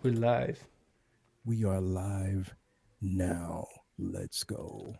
We're live. We are live now. Let's go.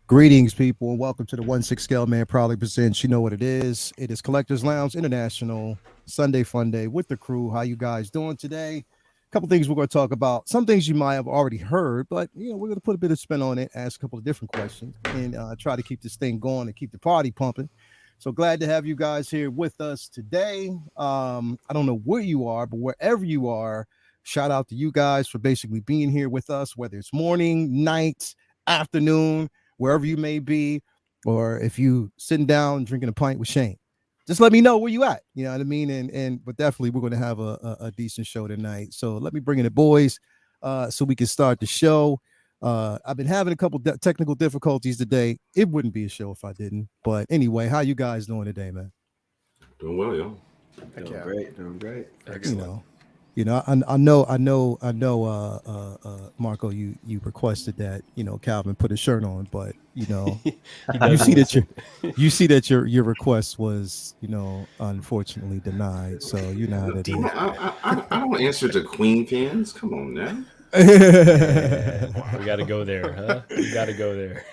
Greetings, people, and welcome to the 1/6 Scale Man proudly presents. You know what it is? It is Collectors Lounge International Sunday Funday with the crew. How you guys doing today? A couple things we're going to talk about. Some things you might have already heard, but we're going to put a bit of spin on it, ask a couple of different questions, and try to keep this thing going and keep the party pumping. So glad to have you guys here with us today. I don't know where you are, but wherever you are, shout out to you guys for basically being here with us, whether it's morning, night, afternoon, wherever you may be, or if you sitting down drinking a pint with Shane, just let me know where you at. You know what I mean? But definitely we're going to have a decent show tonight. So let me bring in the boys so we can start the show. I've been having a couple technical difficulties today. It wouldn't be a show if I didn't. But anyway, how you guys doing today, man? Doing well, yo. Doing great. Excellent. I know. Marco, you requested that Calvin put a shirt on, but you see that your request was unfortunately denied. So you know how that is. I don't answer to Queen fans. Come on now. Yeah, we got to go there, huh? We got to go there.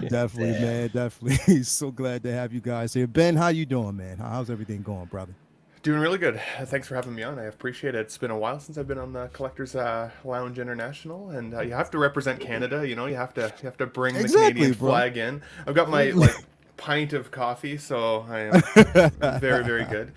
Definitely, man. Definitely. So glad to have you guys here. Ben, how you doing, man? How's everything going, brother? Doing really good. Thanks for having me on. I appreciate it. It's been a while since I've been on the Collectors Lounge International, and you have to represent Canada. You have to bring the Canadian flag in. I've got my pint of coffee, so I am very, very good.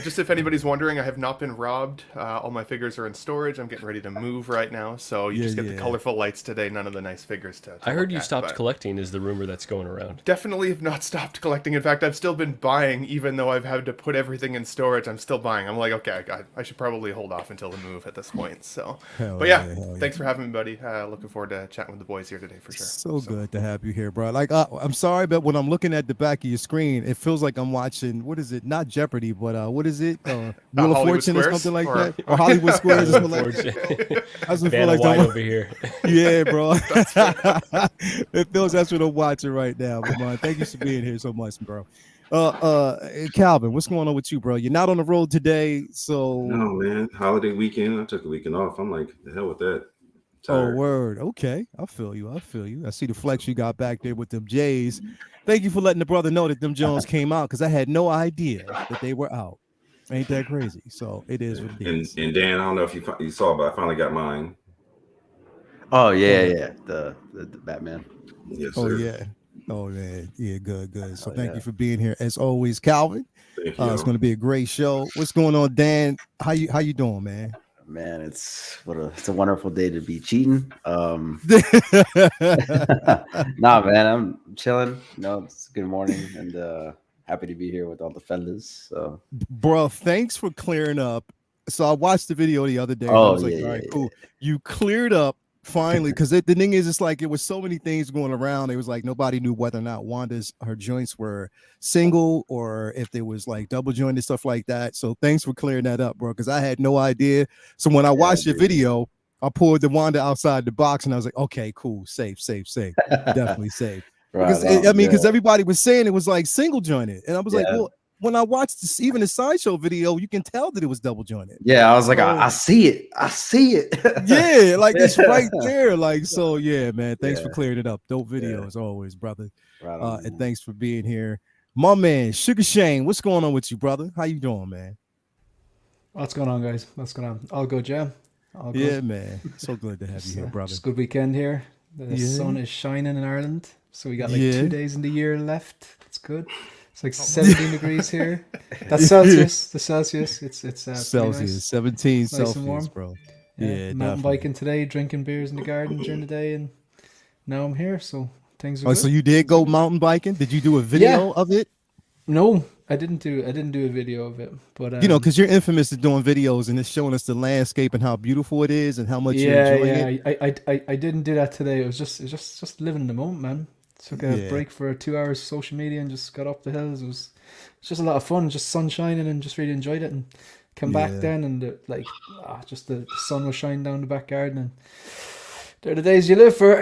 Just if anybody's wondering, I have not been robbed. All my figures are in storage. I'm getting ready to move right now, so you just get the colorful lights today. None of the nice figures to I heard you at, stopped collecting is the rumor that's going around. Definitely have not stopped collecting. In fact, I've still been buying, even though I've had to put everything in storage. I'm still buying. I'm like, okay, I should probably hold off until the move at this point. So, thanks for having me, buddy. Looking forward to chatting with the boys here today for sure. So good to have you here, bro. Like, I'm sorry, but when I'm looking at the back of your screen, it feels like I'm watching, what is it? Not Jeopardy, but what is it? Wheel of Fortune or something like that? Or Hollywood Squares or something like that. I just feel like I'm over here. Yeah, bro. It feels that's what I'm watching right now. But man, thank you for being here so much, bro. Calvin, what's going on with you, bro? You're not on the road today, so No, man. Holiday weekend. I took a weekend off. I'm like, the hell with that. Tired. Oh, word. Okay. I feel you. I see the flex you got back there with them J's. Thank you for letting the brother know that them Jones came out, because I had no idea that they were out. Ain't that crazy? So it is what it is. And Dan, I don't know if you saw, but I finally got mine. Oh yeah. The Batman. Yes, sir. Oh man. Yeah, good. So thank you for being here as always, Calvin. Thank you. It's going to be a great show. What's going on, Dan? How you doing, man? Man, it's a wonderful day to be cheating. Nah, man, I'm chilling. It's a good morning and happy to be here with all the fellas. So, bro, thanks for clearing up. So I watched the video the other day. Oh, I was like, all right, cool. You cleared up finally, because the thing is, it's like it was so many things going around. It was like nobody knew whether or not her joints were single or if they was like double jointed, stuff like that. So thanks for clearing that up, bro, because I had no idea. So when I watched your video, I pulled the Wanda outside the box and I was like, okay, cool, safe, definitely safe. Because everybody was saying it was like single jointed, and I was like, well, when I watched this, even the sideshow video, you can tell that it was double jointed. Yeah, I was like, I see it. Yeah, like it's right there. Like, so yeah, man. Thanks for clearing it up. Dope video as always, brother. Right on, and thanks for being here. My man, Sugar Shane, what's going on with you, brother? How you doing, man? What's going on, guys? What's going on? All good, Jam. All good. Yeah, man. So good to have you here, brother. It's a good weekend here. The sun is shining in Ireland. So we got like 2 days in the year left. That's good. It's like 17 degrees here. That's Celsius. The Celsius. It's Celsius. Nice. 17 nice Celsius, and warm. bro. Yeah, mountain biking today, drinking beers in the garden during the day, and now I'm here. So things are good. So you did go mountain biking? Did you do a video of it? No, I didn't do a video of it, but You know, because you're infamous at doing videos and it's showing us the landscape and how beautiful it is and how much you're yeah, enjoying yeah, it. I didn't do that today. It was just living in the moment, man. Took a Yeah, break for 2 hours social media and just got up the hills. It's just a lot of fun, just sun shining and just really enjoyed it. And came back yeah, then and just the sun was shining down the back garden and they're the days you live for.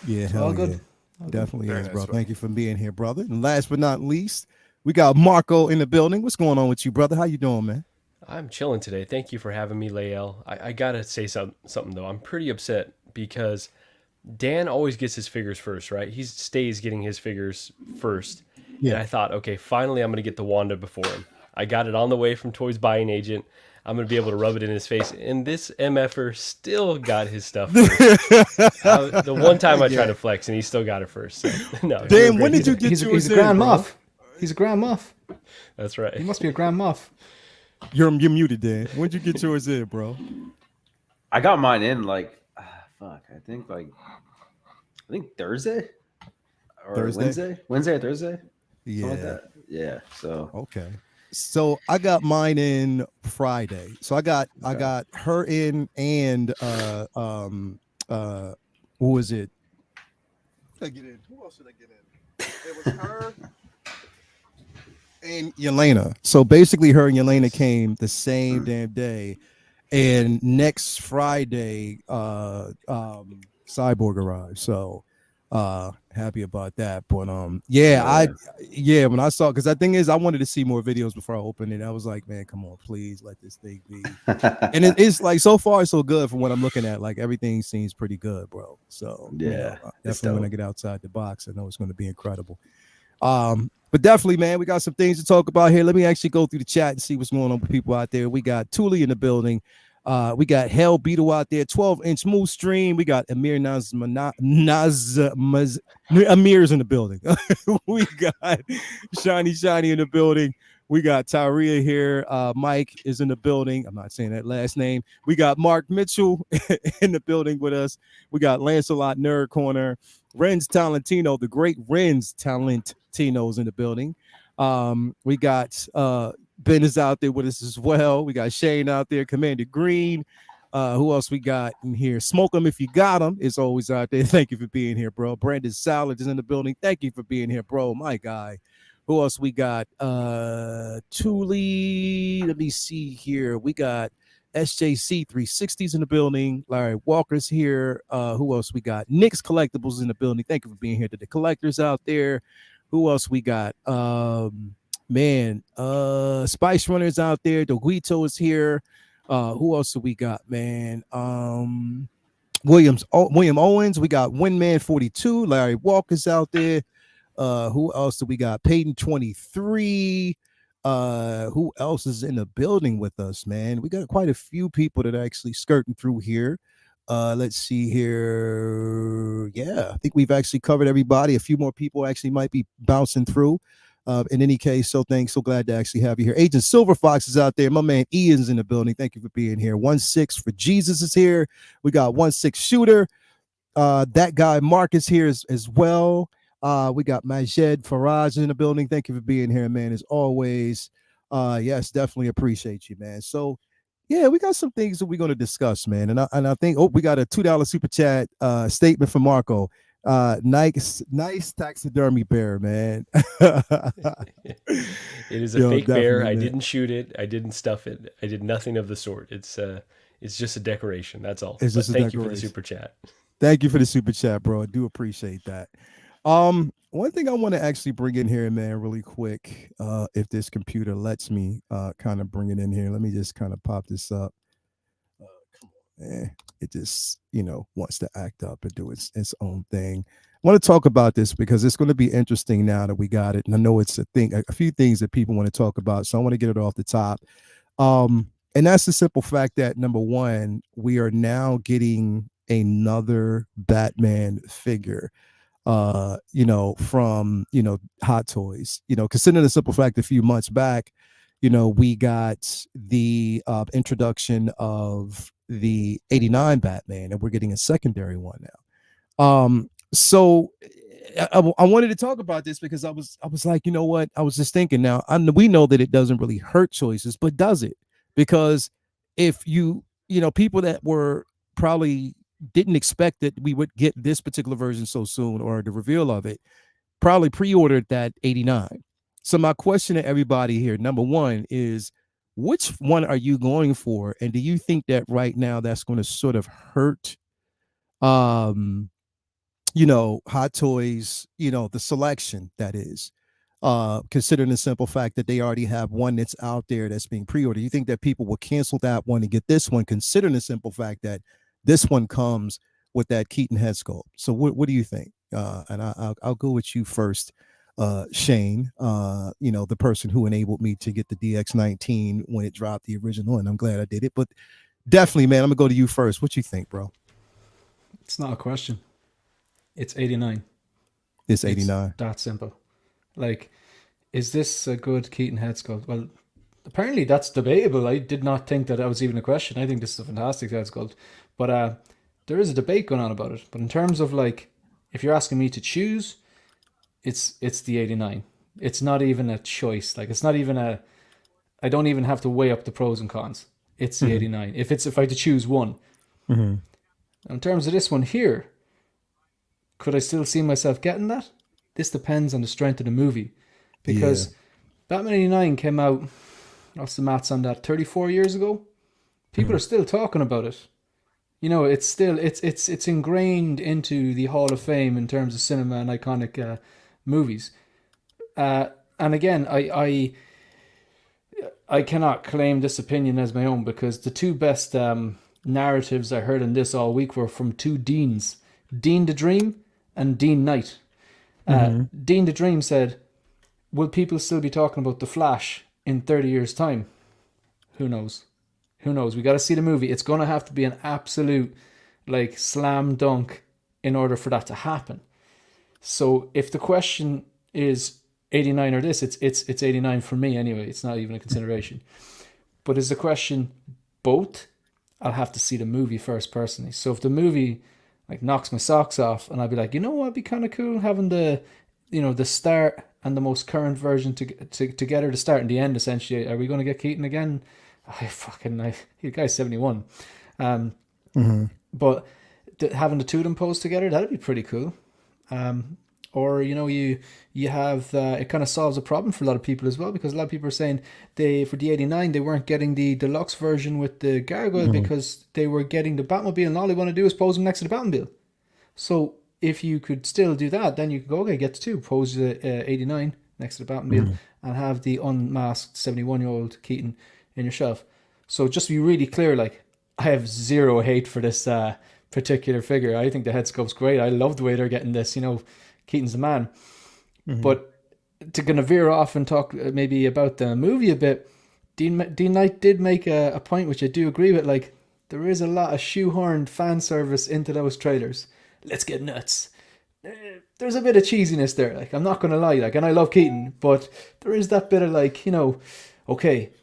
yeah, It's all hell yeah. good. All good. Definitely Very is, nice, bro. bro. Thank you for being here, brother. And last but not least, we got Marco in the building. What's going on with you, brother? How you doing, man? I'm chilling today. Thank you for having me, Lael. I gotta say something though. I'm pretty upset because Dan always gets his figures first, right? He stays getting his figures first. And Yeah. I thought, okay, finally I'm gonna get the Wanda before him. I got it on the way from Toys Buying Agent. I'm gonna be able to rub it in his face. And this MFer still got his stuff first. The one time I tried to flex and he still got it first. So no, you're a Damn, when great did you guy. get He's yours a in, grand bro? moff. He's a grand moff. That's He right. must be a grand moff. You're muted, Dan. When'd you get yours in, bro? I got mine in like, fuck. I think Thursday or Thursday? Wednesday or Thursday, Yeah. something like that. Yeah. So Okay. So I got mine in Friday. So I got her in and who was it? Who did I get in? Who else did I get in? It was her and Yelena. So basically her and Yelena came the same damn day. And next Friday, Cyborg arrived. So happy about that. But yeah, when I saw, because the thing is I wanted to see more videos before I opened it. I was like, man, come on, please let this thing be. And it's like so far so good from what I'm looking at. Like everything seems pretty good, bro. So Yeah, it's definitely when I dope. get outside the box, I know it's going to be incredible. But definitely, man, we got some things to talk about here. Let me actually go through the chat and see what's going on with people out there. We got Thule in the building. We got Hell Beetle out there, 12-inch Moose Stream. We got Amir's in the building. We got Shiny in the building. We got Tyria here. Mike is in the building. I'm not saying that last name. We got Mark Mitchell in the building with us. We got Lancelot Nerd Corner. Renz Talentino, the great Renz Talentino's in the building. We got Ben is out there with us as well. We got Shane out there, Commander Green. Who else we got in here? Smoke 'em if you got them. Is always out there. Thank you for being here, bro. Brandon Salad is in the building. Thank you for being here, bro. My guy. Who else we got? Thule. Let me see here. We got SJC 360s in the building. Larry Walker's here. Who else we got? Nick's Collectibles in the building. Thank you for being here to the collectors out there. Who else we got? Spice Runners out there. Doguito is here. Who else do we got, man? William Owens. We got Windman 42. Larry Walker's out there. Who else do we got? Peyton 23. Who else is in the building with us, man? We got quite a few people that are actually skirting through here. Let's see here. Yeah, I think we've actually covered everybody. A few more people actually might be bouncing through. In any case, so glad to actually have you here. Agent Silver Fox is out there. My man Ian's in the building. Thank you for being here. 1-6 for Jesus is here. We got 1-6 Shooter. That guy Mark is here as well. We got Majed Faraj in the building. Thank you for being here, man. As always. Yes, definitely appreciate you, man. So yeah, we got some things that we're going to discuss, man. And I think we got a $2 super chat statement from Marco. Nice taxidermy bear, man. It is a fake bear. I man. didn't shoot it. I didn't stuff it. I did nothing of the sort. It's just a decoration. That's all. It's just a thank you for the decoration. super chat. Thank you for the super chat, bro. I do appreciate that. One thing I want to actually bring in here, man, really quick, if this computer lets me kind of bring it in here. Let me just kind of pop this up. It just, wants to act up and do its own thing. I want to talk about this because it's going to be interesting now that we got it. And I know it's a few things that people want to talk about. So I want to get it off the top. And that's the simple fact that, number one, we are now getting another Batman figure, from, Hot Toys, considering the simple fact a few months back, we got the introduction of the 89 Batman, and we're getting a secondary one now. So I wanted to talk about this because I was like, you know what? I was just thinking now, we know that it doesn't really hurt choices, but does it? Because if people that were probably didn't expect that we would get this particular version so soon or the reveal of it, probably pre-ordered that 89. So my question to everybody here, number one, is which one are you going for? And do you think that right now that's going to sort of hurt Hot Toys, the selection that is, considering the simple fact that they already have one that's out there that's being pre-ordered? You think that people will cancel that one and get this one, considering the simple fact that this one comes with that Keaton head sculpt? So what do you think? And I'll go with you first, Shane, the person who enabled me to get the DX19 when it dropped the original, and I'm glad I did it. But definitely, man, I'm gonna go to you first. What you think, bro? It's not a question. It's 89. It's 89. It's that simple. Like, is this a good Keaton head sculpt? Well, apparently that's debatable. I did not think that was even a question. I think this is a fantastic head sculpt. But there is a debate going on about it. But in terms of, like, if you're asking me to choose, it's the 89. It's not even a choice. Like, it's not even I don't even have to weigh up the pros and cons. It's the 89. If I had to choose one. Mm-hmm. In terms of this one here, could I still see myself getting that? This depends on the strength of the movie. Because Batman 89 came out, what's the maths on that, 34 years ago? People are still talking about it. It's still, it's ingrained into the Hall of Fame in terms of cinema and iconic movies. And again, I cannot claim this opinion as my own, because the two best narratives I heard in this all week were from two Deans, Dean the Dream and Dean Knight. Dean the Dream said, will people still be talking about The Flash in 30 years' time? Who knows? We got to see the movie. It's going to have to be an absolute, like, slam dunk in order for that to happen. So if the question is 89 or this, it's 89 for me anyway. It's not even a consideration. But is the question both? I'll have to see the movie first personally. So if the movie, like, knocks my socks off, and I'd be like, it'd be kind of cool having the start and the most current version together, the start and the end, essentially. Are we going to get Keaton again? The guy's 71. But having the two of them posed together, that'd be pretty cool. Or you have it kind of solves a problem for a lot of people as well, because a lot of people are saying for the 89 they weren't getting the deluxe version with the gargoyle because they were getting the Batmobile, and all they want to do is pose him next to the Batmobile. So if you could still do that, then you could go, okay, get the two, pose the 89 next to the Batmobile and have the unmasked 71-year-old Keaton in your shelf. So just to be really clear, like, I have zero hate for this particular figure. I think the head sculpt's great. I love the way they're getting this. Keaton's the man. But to kind of veer off and talk maybe about the movie a bit, Dean Knight did make a point which I do agree with. Like, there is a lot of shoehorned fan service into those trailers. Let's get nuts. There's a bit of cheesiness there. Like, I'm not going to lie. Like, and I love Keaton, but there is that bit of, like, okay,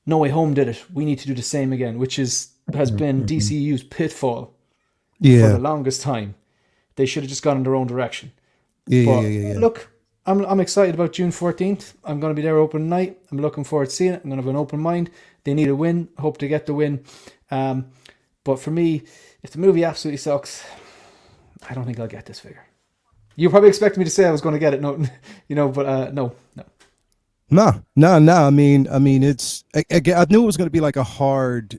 No Way Home did it. We need to do the same again, which has been DCU's pitfall for the longest time. They should have just gone in their own direction. Look, I'm excited about June 14th. I'm going to be there open night. I'm looking forward to seeing it. I'm going to have an open mind. They need a win. Hope to get the win. But for me, if the movie absolutely sucks, I don't think I'll get this figure. You probably expect me to say I was going to get it, no, but no. No. I mean, it's, I knew it was going to be like a hard,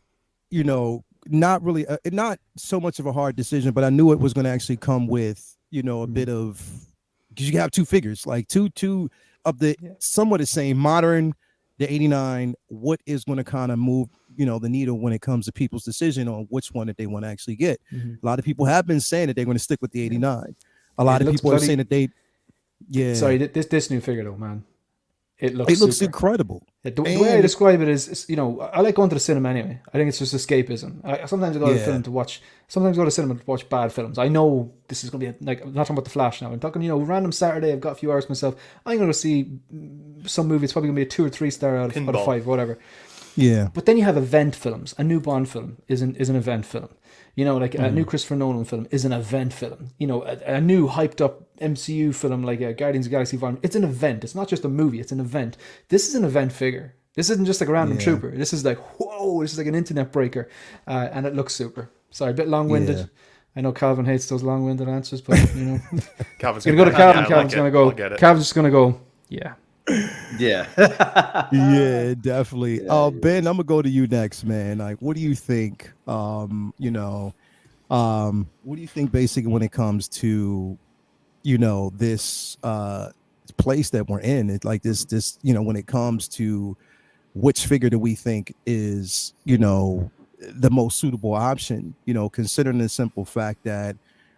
not really, not so much of a hard decision, but I knew it was going to actually come with, a bit of, because you have two figures, like two of the somewhat the same modern, the 89. What is going to kind of move, the needle when it comes to people's decision on which one that they want to actually get? A lot of people have been saying that they're going to stick with the 89. A lot of people are saying that they, Sorry, this new figure though, man. It looks incredible. The way I describe it is, I like going to the cinema anyway. I think it's just escapism. Sometimes I go to the film to watch. Sometimes I go to cinema to watch bad films. I know this is going to be like, I'm not talking about The Flash now. I'm talking, random Saturday. I've got a few hours myself. I'm going to see some movie. It's probably going to be a 2 or 3 star out of 5, whatever. Yeah. But then you have event films. A new Bond film is an event film. You know, like a new Christopher Nolan film is an event film. You know, a new hyped up MCU film like Guardians of the Galaxy Volume. It's an event. It's not just a movie. It's an event. This is an event figure. This isn't just like a random Yeah. trooper. This is like, whoa, this is like an internet breaker. And it looks super. Sorry, a bit long-winded. Yeah. I know Calvin hates those long-winded answers, but, you know. Calvin's It's going to go to Calvin. Yeah, Calvin's going to I'll get go. it. Calvin's just going to go, yeah. Yeah. Yeah, definitely. Yeah, Ben, I'm gonna go to you next, man. Like, what do you think? You know, what do you think basically when it comes to, you know, this place that we're in? It's like this, you know, when it comes to which figure do we think is, you know, the most suitable option, you know, considering the simple fact that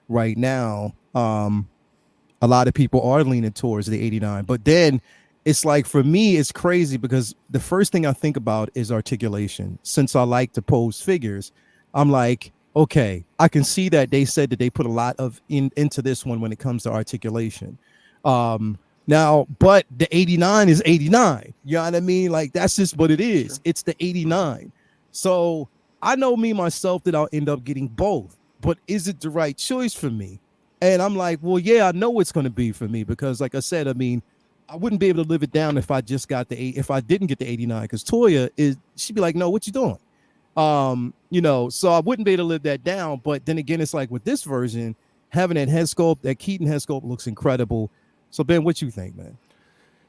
right now, a lot of people are leaning towards the 89, but then it's like, for me, it's crazy because the first thing I think about is articulation. Since I like to pose figures, I'm like, okay, I can see that they said that they put a lot of into this one when it comes to articulation. Now, but the 89 is 89. You know what I mean? Like, that's just what it is. Sure. It's the 89. So I know me myself that I'll end up getting both, but is it the right choice for me? And I'm like, well, yeah, I know it's going to be for me because, like I said, I mean, I wouldn't be able to live it down if I just got if I didn't get the 89, because Toya she'd be like, no, what you doing? You know, so I wouldn't be able to live that down. But then again, it's like with this version, having that head sculpt, that Keaton head sculpt looks incredible. So Ben, what you think, man?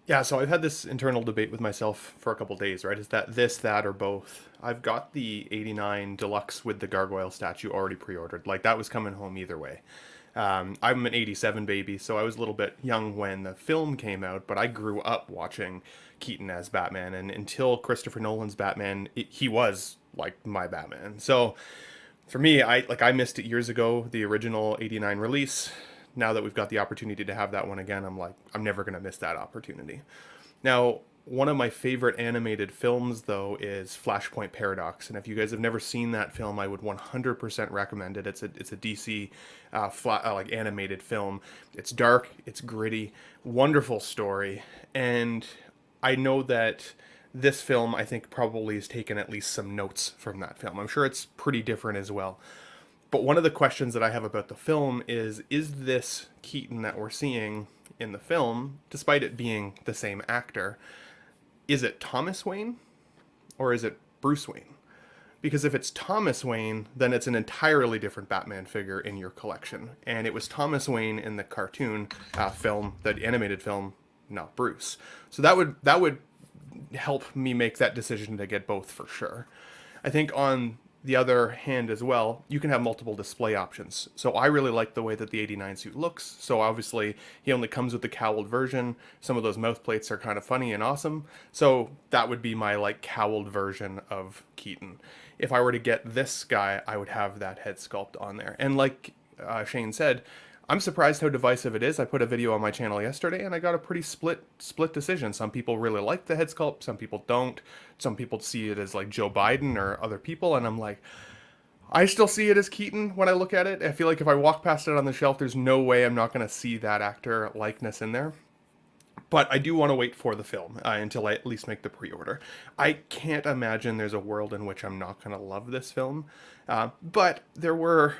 Yeah, so I've had this internal debate with myself for a couple days, right? Is that this, that, or both? I've got the 89 Deluxe with the gargoyle statue already pre-ordered. Like, that was coming home either way. I'm an 87 baby, so I was a little bit young when the film came out, but I grew up watching Keaton as Batman, and until Christopher Nolan's Batman, he was like my Batman. So for me, I missed it years ago, the original 89 release. Now that we've got the opportunity to have that one again, I'm like, I'm never going to miss that opportunity. Now, one of my favorite animated films, though, is Flashpoint Paradox. And if you guys have never seen that film, I would 100% recommend it. It's a DC like animated film. It's dark, it's gritty, wonderful story. And I know that this film, I think, probably has taken at least some notes from that film. I'm sure it's pretty different as well. But one of the questions that I have about the film is this Keaton that we're seeing in the film, despite it being the same actor, is it Thomas Wayne or is it Bruce Wayne? Because if it's Thomas Wayne, then it's an entirely different Batman figure in your collection. And it was Thomas Wayne in the cartoon film, the animated film, not Bruce. So that would help me make that decision to get both for sure. I think on the other hand as well, you can have multiple display options. So I really like the way that the 89 suit looks. So obviously he only comes with the cowled version. Some of those mouth plates are kind of funny and awesome. So that would be my like cowled version of Keaton. If I were to get this guy, I would have that head sculpt on there. And like Shane said, I'm surprised how divisive it is. I put a video on my channel yesterday and I got a pretty split decision. Some people really like the head sculpt, some people don't. Some people see it as like Joe Biden or other people, and I'm like, I still see it as Keaton when I look at it. I feel like if I walk past it on the shelf, there's no way I'm not going to see that actor likeness in there. But I do want to wait for the film until I at least make the pre-order. I can't imagine there's a world in which I'm not going to love this film. But there were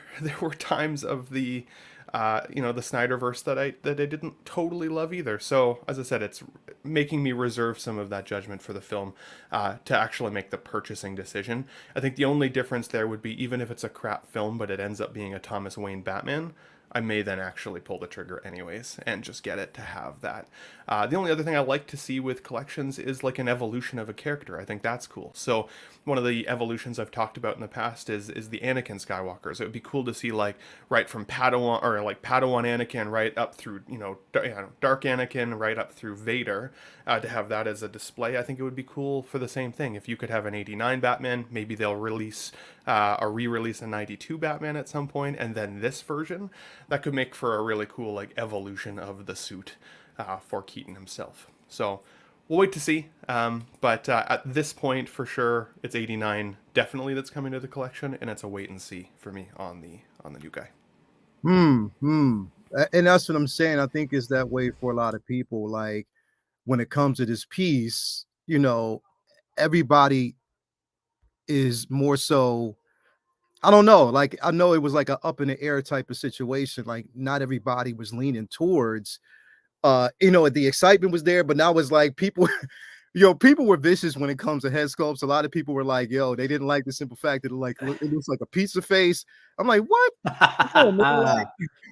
times of the the Snyderverse that I didn't totally love either. So as I said, it's making me reserve some of that judgment for the film to actually make the purchasing decision. I think the only difference there would be, even if it's a crap film, but it ends up being a Thomas Wayne Batman, I may then actually pull the trigger anyways and just get it to have that. The only other thing I like to see with collections is like an evolution of a character. I think that's cool. So one of the evolutions I've talked about in the past is the Anakin Skywalker. So it would be cool to see like right from Padawan, or like Padawan Anakin right up through, Dark Anakin right up through Vader, to have that as a display. I think it would be cool for the same thing. If you could have an 89 Batman, maybe they'll release or re-release a 92 Batman at some point, and then this version. That could make for a really cool like evolution of the suit for Keaton himself. So we'll wait to see. But at this point, for sure, it's 89 definitely that's coming to the collection, and it's a wait and see for me on the new guy. And that's what I'm saying. I think it's that way for a lot of people. Like when it comes to this piece, everybody is more so. I don't know. Like I know it was like a up in the air type of situation. Like not everybody was leaning towards. The excitement was there, but now it's like people. People were vicious when it comes to head sculpts. A lot of people were like, "Yo, they didn't like the simple fact that it looks like a pizza face." I'm like, "What?"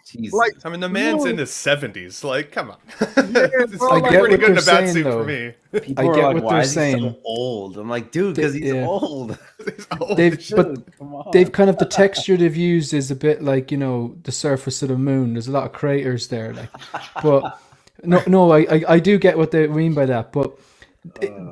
Jesus. I mean, the man's in his 70s. Like, come on. Yeah, It's bro, like like, pretty what good in they're a bad saying, suit though. for me. People I are get like, what why they're is he saying. so old? I'm like, dude, because he's Yeah. old. He's old. But Come on. they've kind of the texture they've used is a bit like the surface of the moon. There's a lot of craters there, like. But no, I do get what they mean by that. But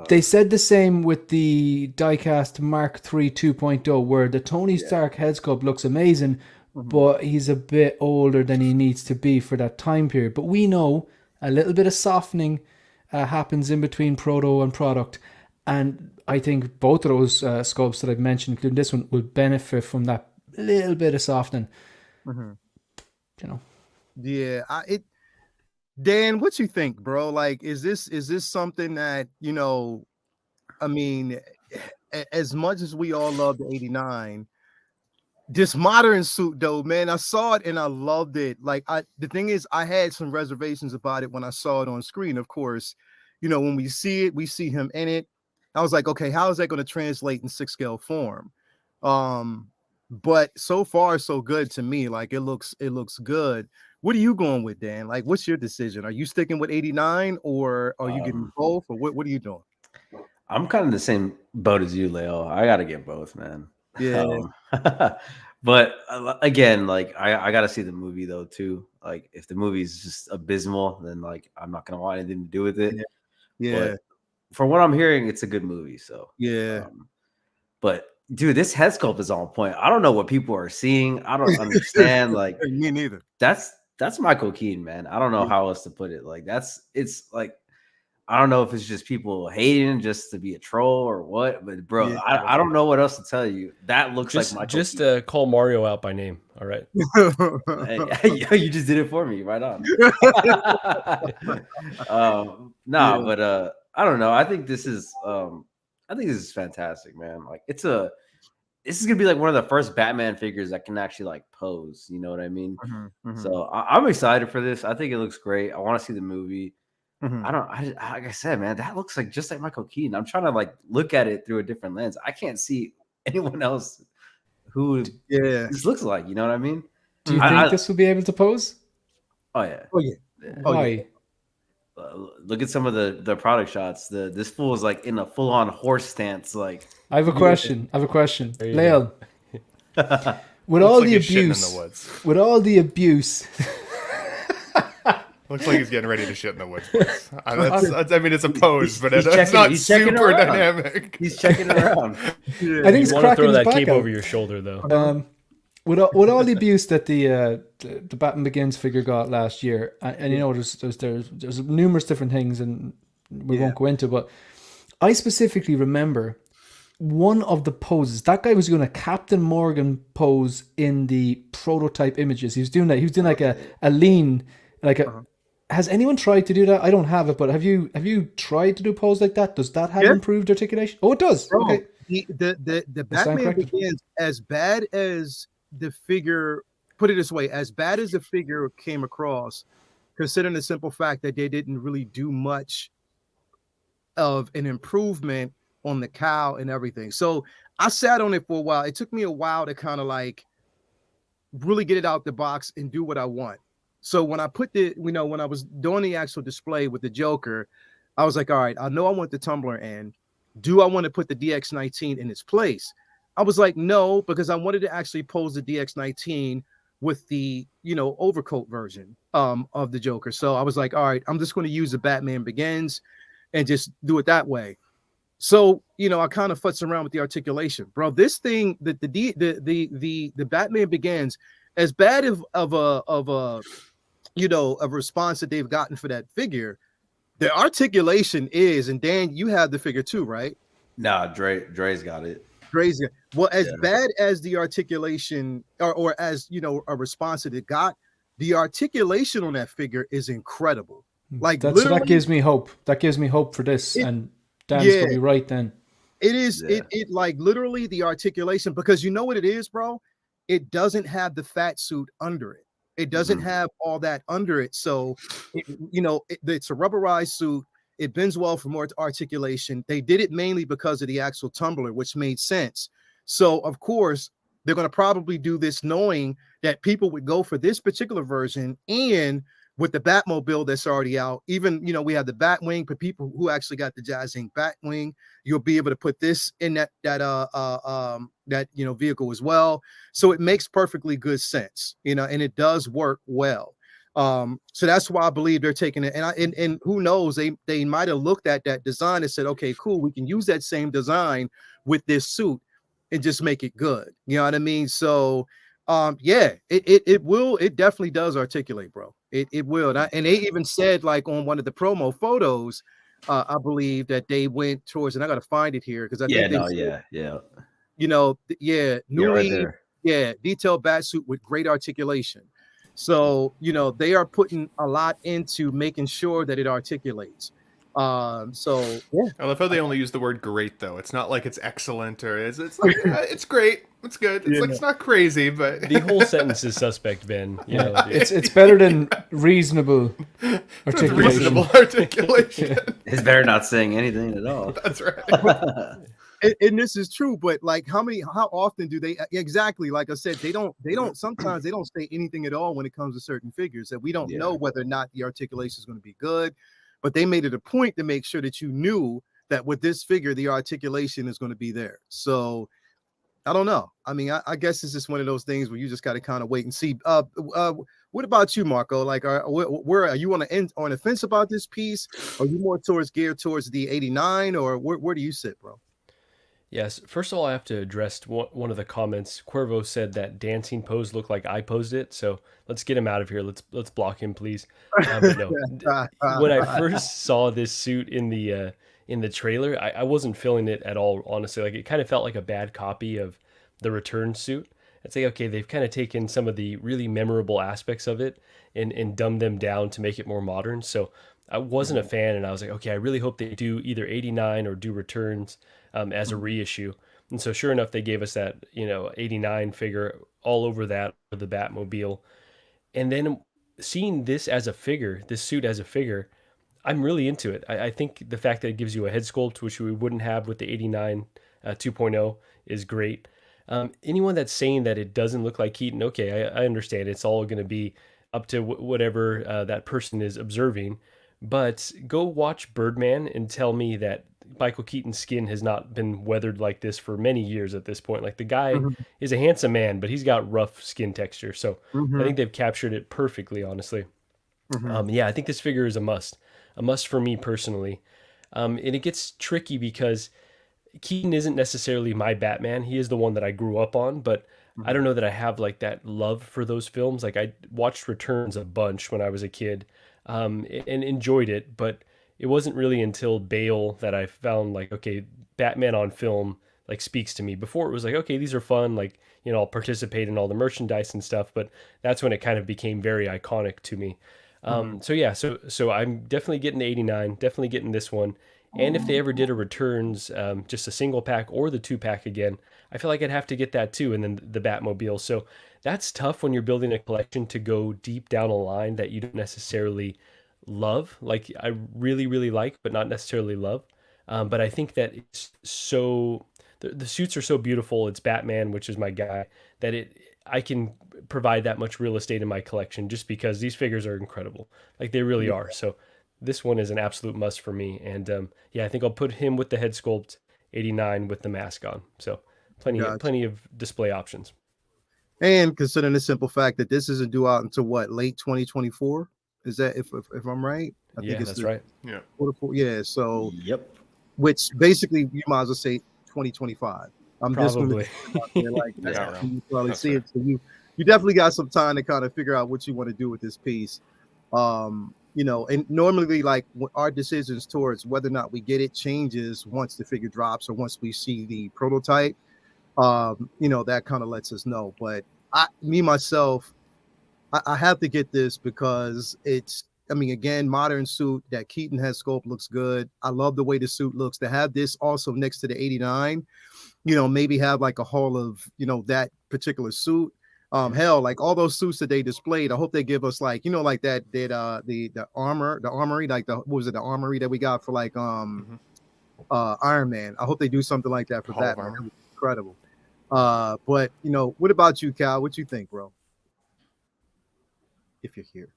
they said the same with the diecast Mark III 2.0, where the Tony Stark head sculpt looks amazing, but he's a bit older than he needs to be for that time period. But we know a little bit of softening happens in between proto and product, and I think both of those sculpts that I've mentioned, including this one, will benefit from that little bit of softening. Yeah, Dan, what you think, bro? Like, is this something that I mean, as much as we all love the '89, this modern suit, though, man, I saw it and I loved it. Like, the thing is, I had some reservations about it when I saw it on screen. Of course, when we see it, we see him in it. I was like, okay, how is that going to translate in 6 scale form? But so far, so good to me. Like, it looks good. What are you going with, Dan? Like, what's your decision? Are you sticking with 89 or are you getting both? Or what are you doing? I'm kind of the same boat as you, Leo. I got to get both, man. Yeah. But again, like I got to see the movie though too. Like if the movie's just abysmal, then like I'm not gonna want anything to do with it. Yeah. But from what I'm hearing, it's a good movie. So yeah. But dude, this head sculpt is on point. I don't know what people are seeing. I don't understand. Like me neither. That's Michael Keaton, man. I don't know how else to put it. Like it's like I don't know if it's just people hating just to be a troll or what, but bro, Yeah. I don't know what else to tell you. That looks like Michael Just Keaton. call Mario out by name. All right. Hey, you just did it for me, right on. But I don't know. I think this is fantastic, man. Like this is gonna be like one of the first Batman figures that can actually like pose. You know what I mean? So I'm excited for this. I think it looks great. I want to see the movie. Like I said, man, that looks like just like Michael Keaton. I'm trying to like look at it through a different lens. I can't see anyone else who this looks like. You know what I mean? Do you think this will be able to pose? Oh yeah. Why? Look at some of the product shots. This fool is like in a full on horse stance. Like I have a question. Leon, with Looks all like the he's shitting in abuse, the woods. with all the abuse. Looks like he's getting ready to shit in the woods. Boys. I mean, it's a pose, but it's checking- not he's checking super around. dynamic. he's checking around. I think You he's want to cracking throw his that back cape out. over your shoulder, though. With all the abuse that the Batman Begins figure got last year, and there's numerous different things, and we won't go into, but I specifically remember one of the poses. That guy was doing a Captain Morgan pose in the prototype images. He was doing that. He was doing like a lean, like a. Has anyone tried to do that? I don't have it, but have you tried to do a pose like that? Does that have improved articulation? Oh, it does. Bro, Okay. The Batman Begins, as bad as the figure, put it this way, as bad as the figure came across, considering the simple fact that they didn't really do much of an improvement on the cow and everything. So I sat on it for a while. It took me a while to kind of like really get it out the box and do what I want. So when I put when I was doing the actual display with the Joker, I was like, all right, I know I want the tumbler in. Do I want to put the DX19 in its place? I was like, no, because I wanted to actually pose the DX19 with the, overcoat version of the Joker. So I was like, all right, I'm just going to use the Batman Begins and just do it that way. So, I kind of futz around with the articulation, bro. This thing, the Batman Begins, as bad of a response that they've gotten for that figure, the articulation is, and Dan, you have the figure too, right? Nah, Dre's got it. Dre's got, well, as bad as the articulation or as a response that it got, the articulation on that figure is incredible. Like that gives me hope. That gives me hope for this. And Dan's gonna be right then. It is Yeah. it like literally the articulation, because you know what it is, bro? It doesn't have the fat suit under it. It doesn't have all that under it. So it's a rubberized suit. It bends well for more articulation. They did it mainly because of the actual tumbler, which made sense. So of course they're going to probably do this knowing that people would go for this particular version, and with the Batmobile that's already out, even we have the Batwing for people who actually got the Jazz Inc. Batwing. You'll be able to put this in that vehicle as well. So it makes perfectly good sense, and it does work well. So that's why I believe they're taking it. And who knows, they might have looked at that design and said, okay, cool, we can use that same design with this suit and just make it good. You know what I mean? So it definitely does articulate, bro. It will. And they even said, like, on one of the promo photos, I believe that they went towards, and I got to find it here because I think they said, newly, right detailed bat suit with great articulation. So they are putting a lot into making sure that it articulates. So yeah, I love how they only use the word great, though. It's not like it's excellent or it's like it's great, it's good. It's like it's not crazy, but the whole sentence is suspect, Ben. It's better than reasonable articulation. Reasonable articulation. It's better not saying anything at all. That's right. and this is true, but like how often do they exactly, like I said, sometimes they don't say anything at all when it comes to certain figures, that we don't know whether or not the articulation is going to be good. But they made it a point to make sure that you knew that with this figure, the articulation is going to be there. So I don't know. I mean, I guess it's just one of those things where you just got to kind of wait and see. What about you, Marco? Like, where are you on the fence about this piece? Are you more geared towards the 89, or where do you sit, bro? Yes. First of all, I have to address one of the comments. Cuervo said that dancing pose looked like I posed it. So let's get him out of here. Let's block him, please. But no, when I first saw this suit in the trailer, I wasn't feeling it at all. Honestly, like, it kind of felt like a bad copy of the Return suit. It's like, okay, they've kind of taken some of the really memorable aspects of it and dumbed them down to make it more modern. So I wasn't a fan, and I was like, okay, I really hope they do either 89 or do Returns as a reissue. And so sure enough, they gave us that 89 figure all over that for the Batmobile. And then seeing this as a figure, this suit as a figure, I'm really into it. I think the fact that it gives you a head sculpt, which we wouldn't have with the 89 2.0, is great. Anyone that's saying that it doesn't look like Keaton, okay, I understand. It's all going to be up to whatever that person is observing. But go watch Birdman and tell me that Michael Keaton's skin has not been weathered like this for many years at this point. Like, the guy is a handsome man, but he's got rough skin texture. So I think they've captured it perfectly, honestly. I think this figure is a must for me personally. And it gets tricky because Keaton isn't necessarily my Batman. He is the one that I grew up on, but I don't know that I have like that love for those films. Like, I watched Returns a bunch when I was a kid, and enjoyed it, but it wasn't really until Bale that I found, like, okay, Batman on film like speaks to me. Before, it was like, okay, these are fun, like, I'll participate in all the merchandise and stuff, but that's when it kind of became very iconic to me. So I'm definitely getting the 89, definitely getting this one. And if they ever did a Returns, just a single pack or the 2-pack again, I feel like I'd have to get that too, and then the Batmobile. So that's tough when you're building a collection, to go deep down a line that you don't necessarily love. Like, I really, really like, but not necessarily love. But I think that it's so, the suits are so beautiful. It's Batman, which is my guy, that I can provide that much real estate in my collection just because these figures are incredible. Like, they really are. So this one is an absolute must for me. And I think I'll put him with the head sculpt, 89 with the mask on. So plenty of display options. And considering the simple fact that this isn't due out until late 2024. Is that if I'm right? I think it's that's right. Yeah. Yeah. So which basically you might as well say 2025. I'm probably just gonna like you probably That's see fair. it. So you definitely got some time to kind of figure out what you want to do with this piece. And normally, like, our decisions towards whether or not we get it changes once the figure drops or once we see the prototype. That kind of lets us know. But myself, I have to get this because it's I mean, again, modern suit. That Keaton head sculpt looks good. I love the way the suit looks. To have this also next to the 89, maybe have like a haul of, that particular suit. Hell, like all those suits that they displayed, I hope they give us like, like the armory, like what was it, the armory that we got for like Iron Man. I hope they do something like that for that. That was incredible. But what about you, Cal? What you think, bro? If you're here.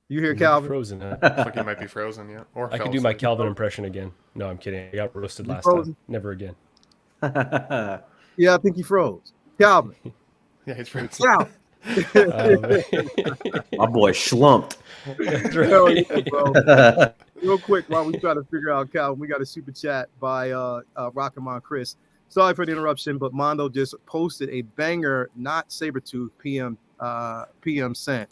You hear Calvin? Frozen, huh? Looks like he might be frozen, yeah. Or I could do my Calvin impression again. No, I'm kidding. I got roasted last time. Never again. Yeah, I think he froze. Calvin. Yeah, he's frozen. Wow. My boy schlumped. That's right. Yeah, bro. Real quick, while we try to figure out Calvin, we got a super chat by Rockamon Chris. Sorry for the interruption, but Mondo just posted a banger, not Sabretooth PM sent.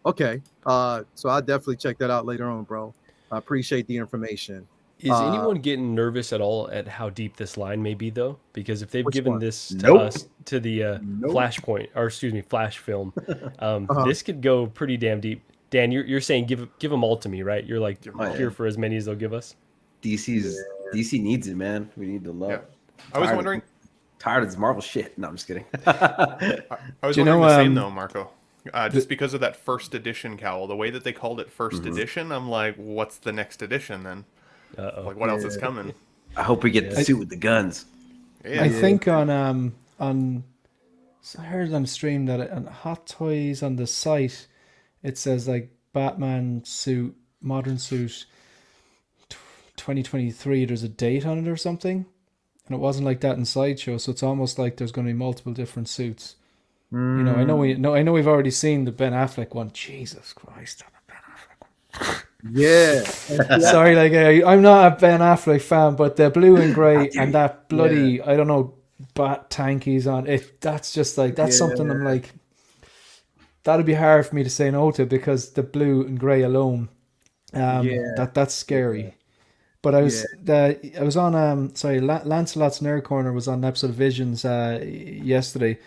Okay. So I'll definitely check that out later on, bro. I appreciate the information. Is anyone getting nervous at all at how deep this line may be, though? Because if they've given this to us, to the Flash film, this could go pretty damn deep. Dan, you're saying give them all to me, right? You're like here for as many as they'll give us. DC needs it, man. We need the love. Yeah. I was wondering. Tired of this Marvel shit. No, I'm just kidding. I was wondering the same though, Marco. Just because of that first edition cowl, the way that they called it first edition, I'm like, what's the next edition then? Like, what else is coming? I hope we get the suit with the guns. Yeah. I think on I heard on stream that on Hot Toys on the site, it says like Batman suit, modern suit, 2023. There's a date on it or something, and it wasn't like that in Sideshow. So it's almost like there's going to be multiple different suits. I know we've already seen the Ben Affleck one. Jesus Christ, Ben Affleck. Yeah. Sorry, like I'm not a Ben Affleck fan, but the blue and grey and that bloody I don't know bat tankies on it. That's just like something I'm like. That'd be hard for me to say no to because the blue and grey alone. That's scary. But I was on Lancelot's Nerd Corner was on an episode of Visions yesterday.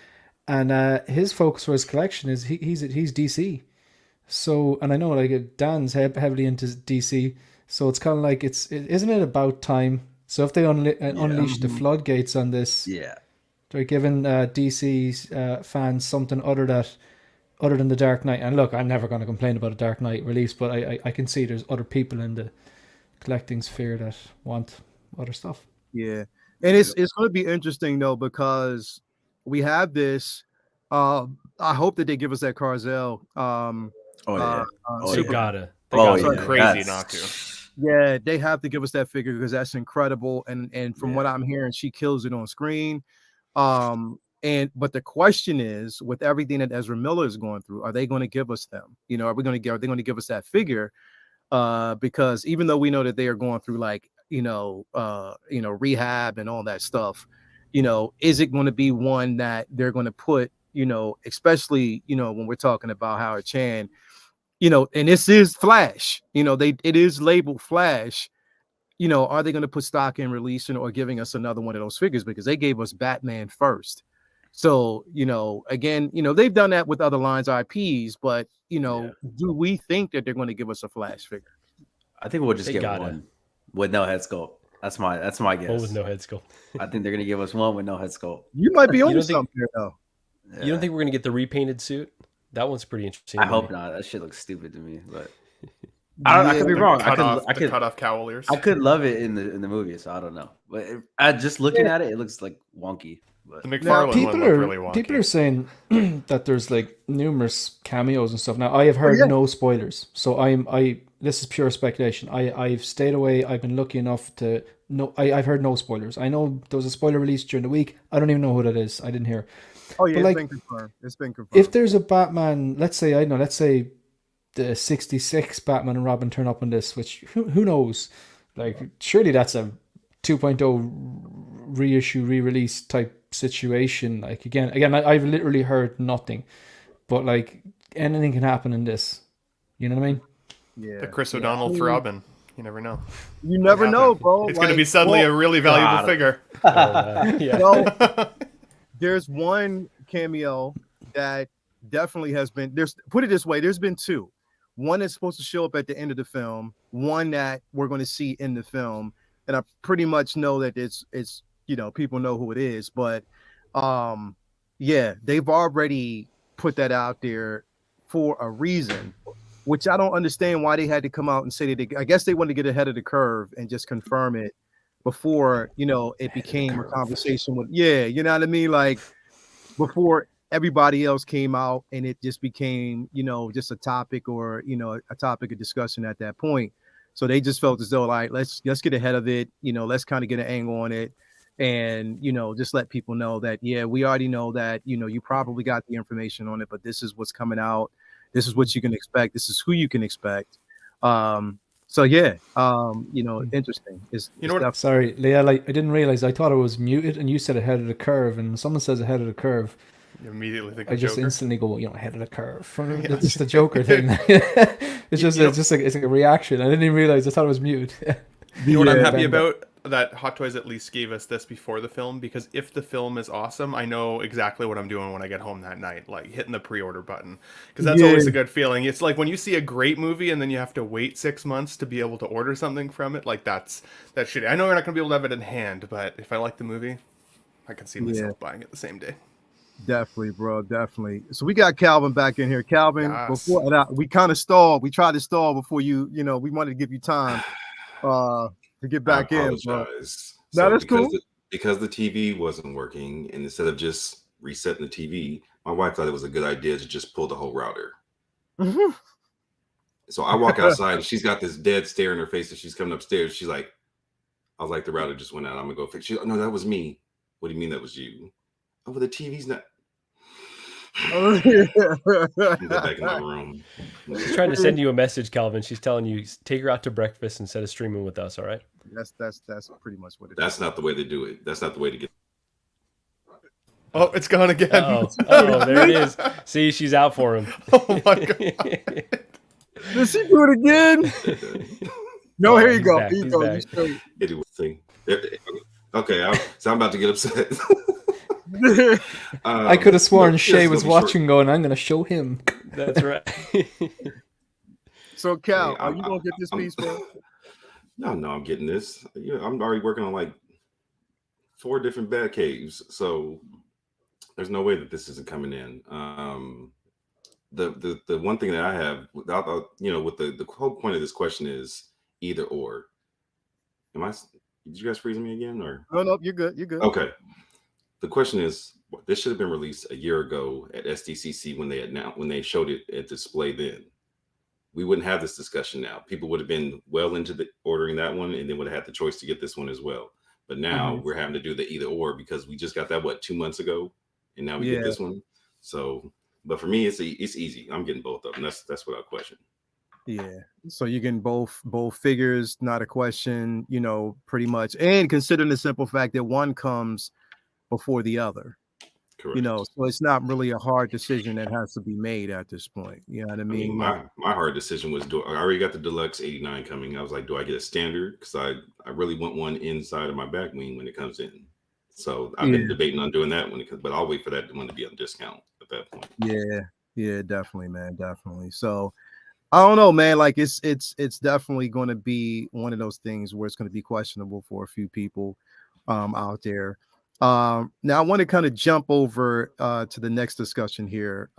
And his focus for his collection is he's DC, so and I know like Dan's heavily into DC, so it's kind of like isn't it about time? So if they unleash the floodgates on this, they're giving DC's fans something other than the Dark Knight. And look, I'm never going to complain about a Dark Knight release, but I can see there's other people in the collecting sphere that want other stuff. Yeah, and it's going to be interesting though because. We have this. I hope that they give us that Carzell. They gotta crazy not to. Yeah, they have to give us that figure because that's incredible. And from what I'm hearing, she kills it on screen. But the question is, with everything that Ezra Miller is going through, are they going to give us them? Are they going to give us that figure? Because even though we know that they are going through like rehab and all that stuff. Is it going to be one that they're going to put, especially, when we're talking about Howard Chan, and this is Flash, it is labeled Flash, are they going to put stock in releasing or giving us another one of those figures because they gave us Batman first. So, again, they've done that with other lines IPs, but, do we think that they're going to give us a Flash figure? I think we'll just get one with no head sculpt. That's my guess. One with no head sculpt. I think they're gonna give us one with no head sculpt. You might be on something here, though. Yeah. You don't think we're gonna get the repainted suit? That one's pretty interesting. I hope not. That shit looks stupid to me, but I could be wrong. I could cut off cowl ears. I could love it in the movie, so I don't know. But just looking at it, it looks like wonky. But the McFarlane one looked really wonky. People are saying that there's like numerous cameos and stuff. Now I have heard no spoilers, so this is pure speculation. I've stayed away. I've been lucky enough to know. I've heard no spoilers. I know there was a spoiler release during the week. I don't even know who that is. I didn't hear. Oh yeah, it's been confirmed. It's been confirmed. If there's a Batman, let's say the 66 Batman and Robin turn up on this, which who knows? Like surely that's a 2.0 reissue, re-release type situation. Like again, I've literally heard nothing, but like anything can happen in this. You know what I mean? Yeah. The Chris O'Donnell Robin. You never know. You never know, bro. It's going to be suddenly a really valuable figure. There's one cameo that definitely has been. There's put it this way. There's been two. One that's supposed to show up at the end of the film. One that we're going to see in the film, and I pretty much know that it's people know who it is. But yeah, they've already put that out there for a reason, which I don't understand why they had to come out and say that. I guess they wanted to get ahead of the curve and just confirm it before it became a conversation with you know what I mean, like before everybody else came out and it just became just a topic or a topic of discussion at that point. So they just felt as though like let's get ahead of it, let's kind of get an angle on it, and just let people know that we already know that you probably got the information on it, but this is what's coming out, this is what you can expect, this is who you can expect. So interesting. It's what? Sorry, Leah, like I didn't realize. I thought it was muted, and you said ahead of the curve, and someone says ahead of the curve. You immediately think I of just Joker. instantly go, ahead of the curve. It's just the Joker thing. It's like a reaction. I didn't even realize. I thought it was mute. You know what I'm happy about? That Hot Toys at least gave us this before the film, because if the film is awesome, I know exactly what I'm doing when I get home that night, like hitting the pre-order button, because that's always a good feeling. It's like when you see a great movie and then you have to wait 6 months to be able to order something from it. Like that's shitty. I know you're not going to be able to have it in hand, but if I like the movie, I can see myself buying it the same day. Definitely, bro. Definitely. So we got Calvin back in here. Calvin, Yes. before that, we kind of stalled. We tried to stall before we wanted to give you time to get back in. Bro. No, that's cool. Because the TV wasn't working, and instead of just resetting the TV, my wife thought it was a good idea to just pull the whole router. Mm-hmm. So I walk outside, and she's got this dead stare in her face, and she's coming upstairs. She's like, I was like, the router just went out. I'm going to go fix it. She's like, no, that was me. What do you mean that was you? Oh, well, the TV's not. Go back in my room. She's trying to send you a message, Calvin. She's telling you take her out to breakfast instead of streaming with us. All right. That's pretty much what it is. That's not the way to do it. That's not the way to get. Oh, it's gone again. Oh, there it is. See, she's out for him. Oh my god. Did she do it again? No, here you go. Back. Here you go. Anyway, thing. Okay, so I'm about to get upset. I could have sworn Shay was watching, going, "I'm going to show him." That's right. So, Cal, are you gonna get this piece, bro? No, I'm getting this. I'm already working on like 4 different bat caves, so there's no way that this isn't coming in. The one thing that I have, with the whole point of this question is either or. Did you guys freeze me again, or? No, you're good. You're good. Okay. The question is, this should have been released a year ago at SDCC when they showed it at display then. We wouldn't have this discussion now. People would have been well into ordering that one, and then would have had the choice to get this one as well. But now we're having to do the either or, because we just got that 2 months ago, and now we get this one. So, but for me, it's easy. I'm getting both of them. That's without question. Yeah. So you're getting both figures, not a question. Pretty much, and considering the simple fact that one comes before the other. Correct. So it's not really a hard decision that has to be made at this point. You know what I mean? My hard decision was, I already got the Deluxe 89 coming. I was like, do I get a standard? Because I really want one inside of my back wing when it comes in. So I've been debating on doing that one, but I'll wait for that one to be on discount at that point. Yeah, definitely, man, definitely. So I don't know, man. Like it's definitely going to be one of those things where it's going to be questionable for a few people out there. Now I want to kind of jump over to the next discussion here.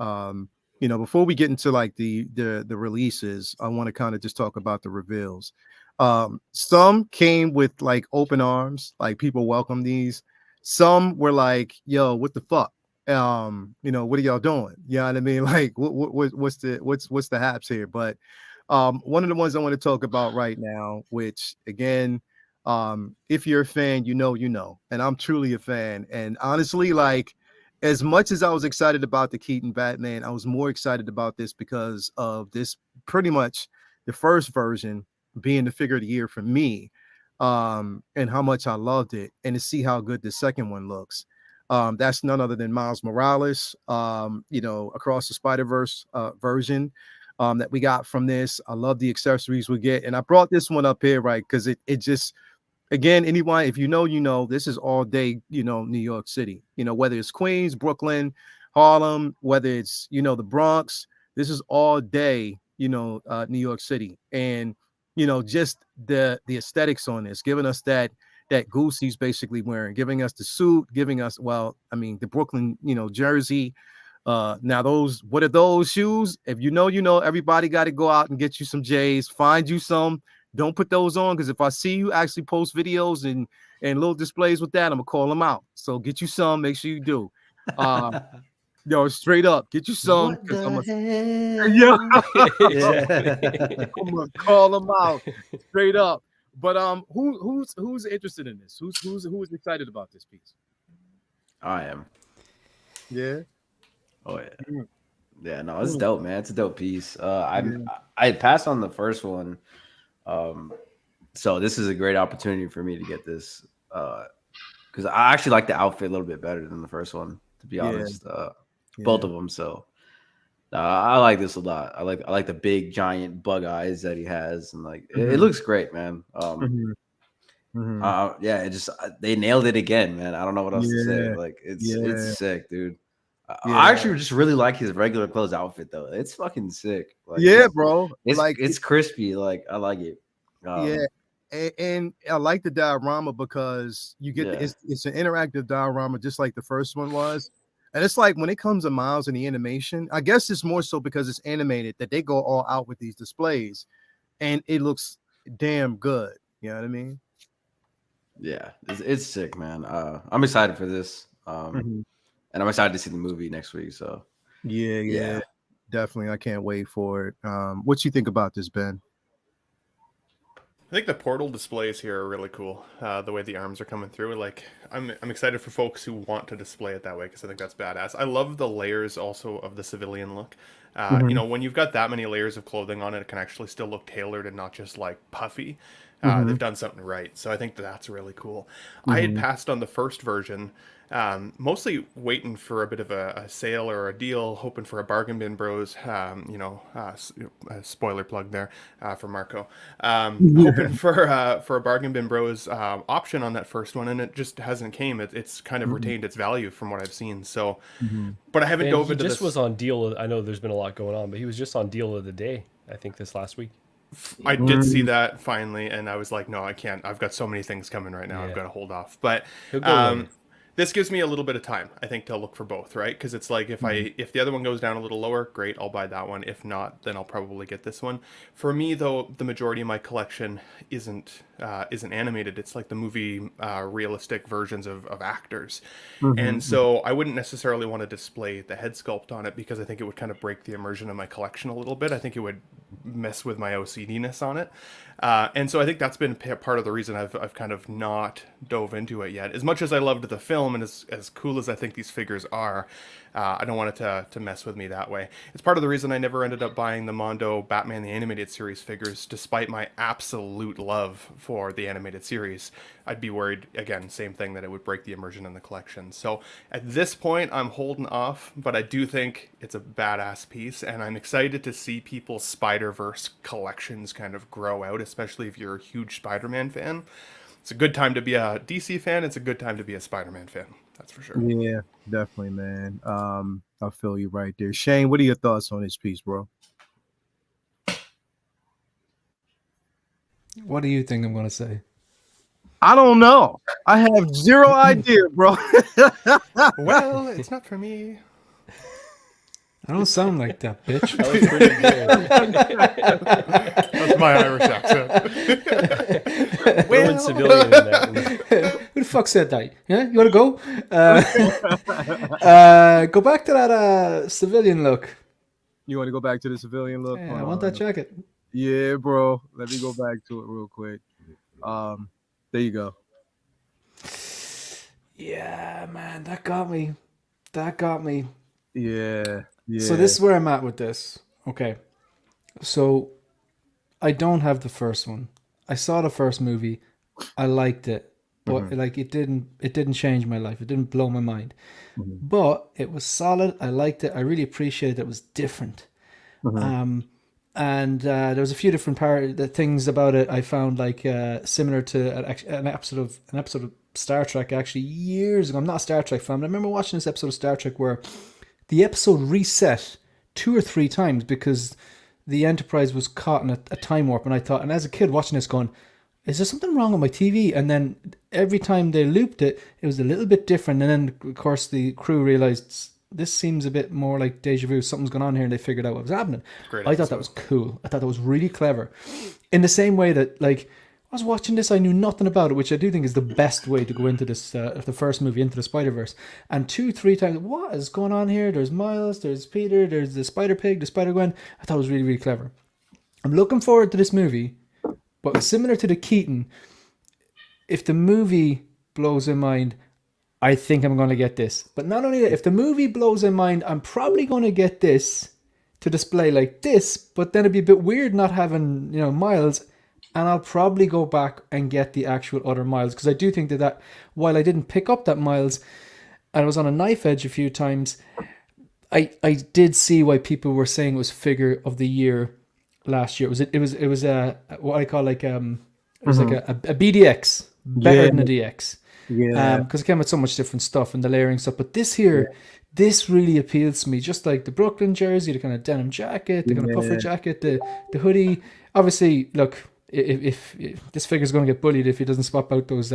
Before we get into like the releases, I want to kind of just talk about the reveals. Some came with like open arms, like people welcome these. Some were like, "Yo, what the fuck? What are y'all doing?" You know what I mean? Like, what's the haps here? But one of the ones I want to talk about right now, which again, if you're a fan, you know, and I'm truly a fan. And honestly, like, as much as I was excited about the Keaton Batman, I was more excited about this because of this pretty much the first version being the figure of the year for me, and how much I loved it, and to see how good the second one looks. That's none other than Miles Morales, Across the Spider-Verse version that we got from this. I love the accessories we get. And I brought this one up here, right, because it just, again, anyone, if you know, this is all day, New York City, whether it's Queens, Brooklyn, Harlem, whether it's, the Bronx. This is all day, New York City. And, just the aesthetics on this, giving us that Goosey's basically wearing, giving us the suit, giving us, the Brooklyn, jersey. Now what are those shoes? If everybody got to go out and get you some J's, find you some. Don't put those on, because if I see you actually post videos and little displays with that, I'm gonna call them out. So get you some, make sure you do. Straight up, get you some. What the hell? Yeah. Exactly. I'm gonna call them out straight up. But who's interested in this? Who's excited about this piece? I am. Yeah. Oh yeah. Yeah, no, it's dope, man. It's a dope piece. I passed on the first one. So this is a great opportunity for me to get this. Because I actually like the outfit a little bit better than the first one, to be honest. Both of them. So I like this a lot. I like the big giant bug eyes that he has, and it looks great, man. Yeah, they nailed it again, man. I don't know what else to say. It's sick, dude. I actually just really like his regular clothes outfit though. It's fucking sick. Bro. It's crispy. I like it. And I like the diorama because you get it's an interactive diorama, just like the first one was. And it's like when it comes to Miles and the animation, I guess it's more so because it's animated that they go all out with these displays, and it looks damn good. You know what I mean? Yeah, it's sick, man. I'm excited for this. And I'm excited to see the movie next week. So yeah, definitely. I can't wait for it. What you think about this, Ben? I think the portal displays here are really cool. The way the arms are coming through, I'm excited for folks who want to display it that way, because I think that's badass. I love the layers also of the civilian look. When you've got that many layers of clothing on it, it can actually still look tailored and not just puffy. They've done something right, so I think that's really cool. I had passed on the first version, mostly waiting for a bit of a sale or a deal, hoping for a bargain bin bros, spoiler plug there for Marco, hoping for a bargain bin bros option on that first one, and it just hasn't came. It's kind of retained its value from what I've seen. So, but I haven't dove into this. He just was on deal. I know there's been a lot going on, but he was just on deal of the day, I think, this last week. I did see that finally, and I was like, no, I can't. I've got so many things coming right now. I've got to hold off. But this gives me a little bit of time, I think, to look for both, right? Because it's like if the other one goes down a little lower, great, I'll buy that one. If not, then I'll probably get this one. For me, though, the majority of my collection isn't animated. It's like the movie realistic versions of actors, and so I wouldn't necessarily want to display the head sculpt on it, because I think it would kind of break the immersion of my collection a little bit. I think it would mess with my OCD-ness on it. And so I think that's been part of the reason I've kind of not dove into it yet. As much as I loved the film and as cool as I think these figures are, I don't want it to mess with me that way. It's part of the reason I never ended up buying the Mondo Batman the Animated Series figures, despite my absolute love for the animated series. I'd be worried, again, same thing, that it would break the immersion in the collection. So at this point, I'm holding off, but I do think it's a badass piece, and I'm excited to see people's Spider-Verse collections kind of grow out, especially if you're a huge Spider-Man fan. It's a good time to be a DC fan. It's a good time to be a Spider-Man fan. That's for sure. Yeah, definitely, man. I feel you right there. Shane, what are your thoughts on this piece, bro? What do you think I'm going to say? I don't know. I have zero idea, bro. Well, it's not for me. I don't sound like that, bitch. That was pretty good. That's my Irish accent. Roman civilian in there. Who the fuck said that? Yeah, you want to go? Go back to that civilian look. You want to go back to the civilian look? Yeah, I want that jacket. Yeah, bro. Let me go back to it real quick. There you go. Yeah, man, that got me. That got me. Yeah. So this is where I'm at with this. Okay. So I don't have the first one. I saw the first movie. I liked it. But it didn't change my life. It didn't blow my mind. But it was solid. I liked it. I really appreciated it. It was different. And there was a few different things about it I found similar to an episode of Star Trek actually years ago. I'm not a Star Trek fan, but I remember watching this episode of Star Trek where the episode reset 2 or 3 times because the Enterprise was caught in a time warp, and I thought, and as a kid watching this, going, is there something wrong with my TV? And then every time they looped it, it was a little bit different. And then, of course, the crew realized this seems a bit more like deja vu. Something's going on here, and they figured out what was happening. I thought that was cool. I thought that was really clever. In the same way that, like, I was watching this, I knew nothing about it, which I do think is the best way to go into this, the first movie, Into the Spider-Verse. And 2-3 times, what is going on here? There's Miles, there's Peter, there's the Spider-Pig, the Spider-Gwen. I thought it was really, really clever. I'm looking forward to this movie, but similar to the Keaton, if the movie blows my mind, I think I'm going to get this. But not only that, if the movie blows my mind, I'm probably going to get this to display like this, but then it'd be a bit weird not having, Miles. And I'll probably go back and get the actual other Miles, because I do think that while I didn't pick up that Miles, I was on a knife edge a few times. I did see why people were saying it was figure of the year last year. It was what I call like it was like a BDX, better than a DX. Yeah. Because it came with so much different stuff and the layering stuff. But this here, this really appeals to me. Just like the Brooklyn jersey, the kind of denim jacket, the kind of puffer jacket, the hoodie. Obviously, look, if this figure's going to get bullied if he doesn't swap out those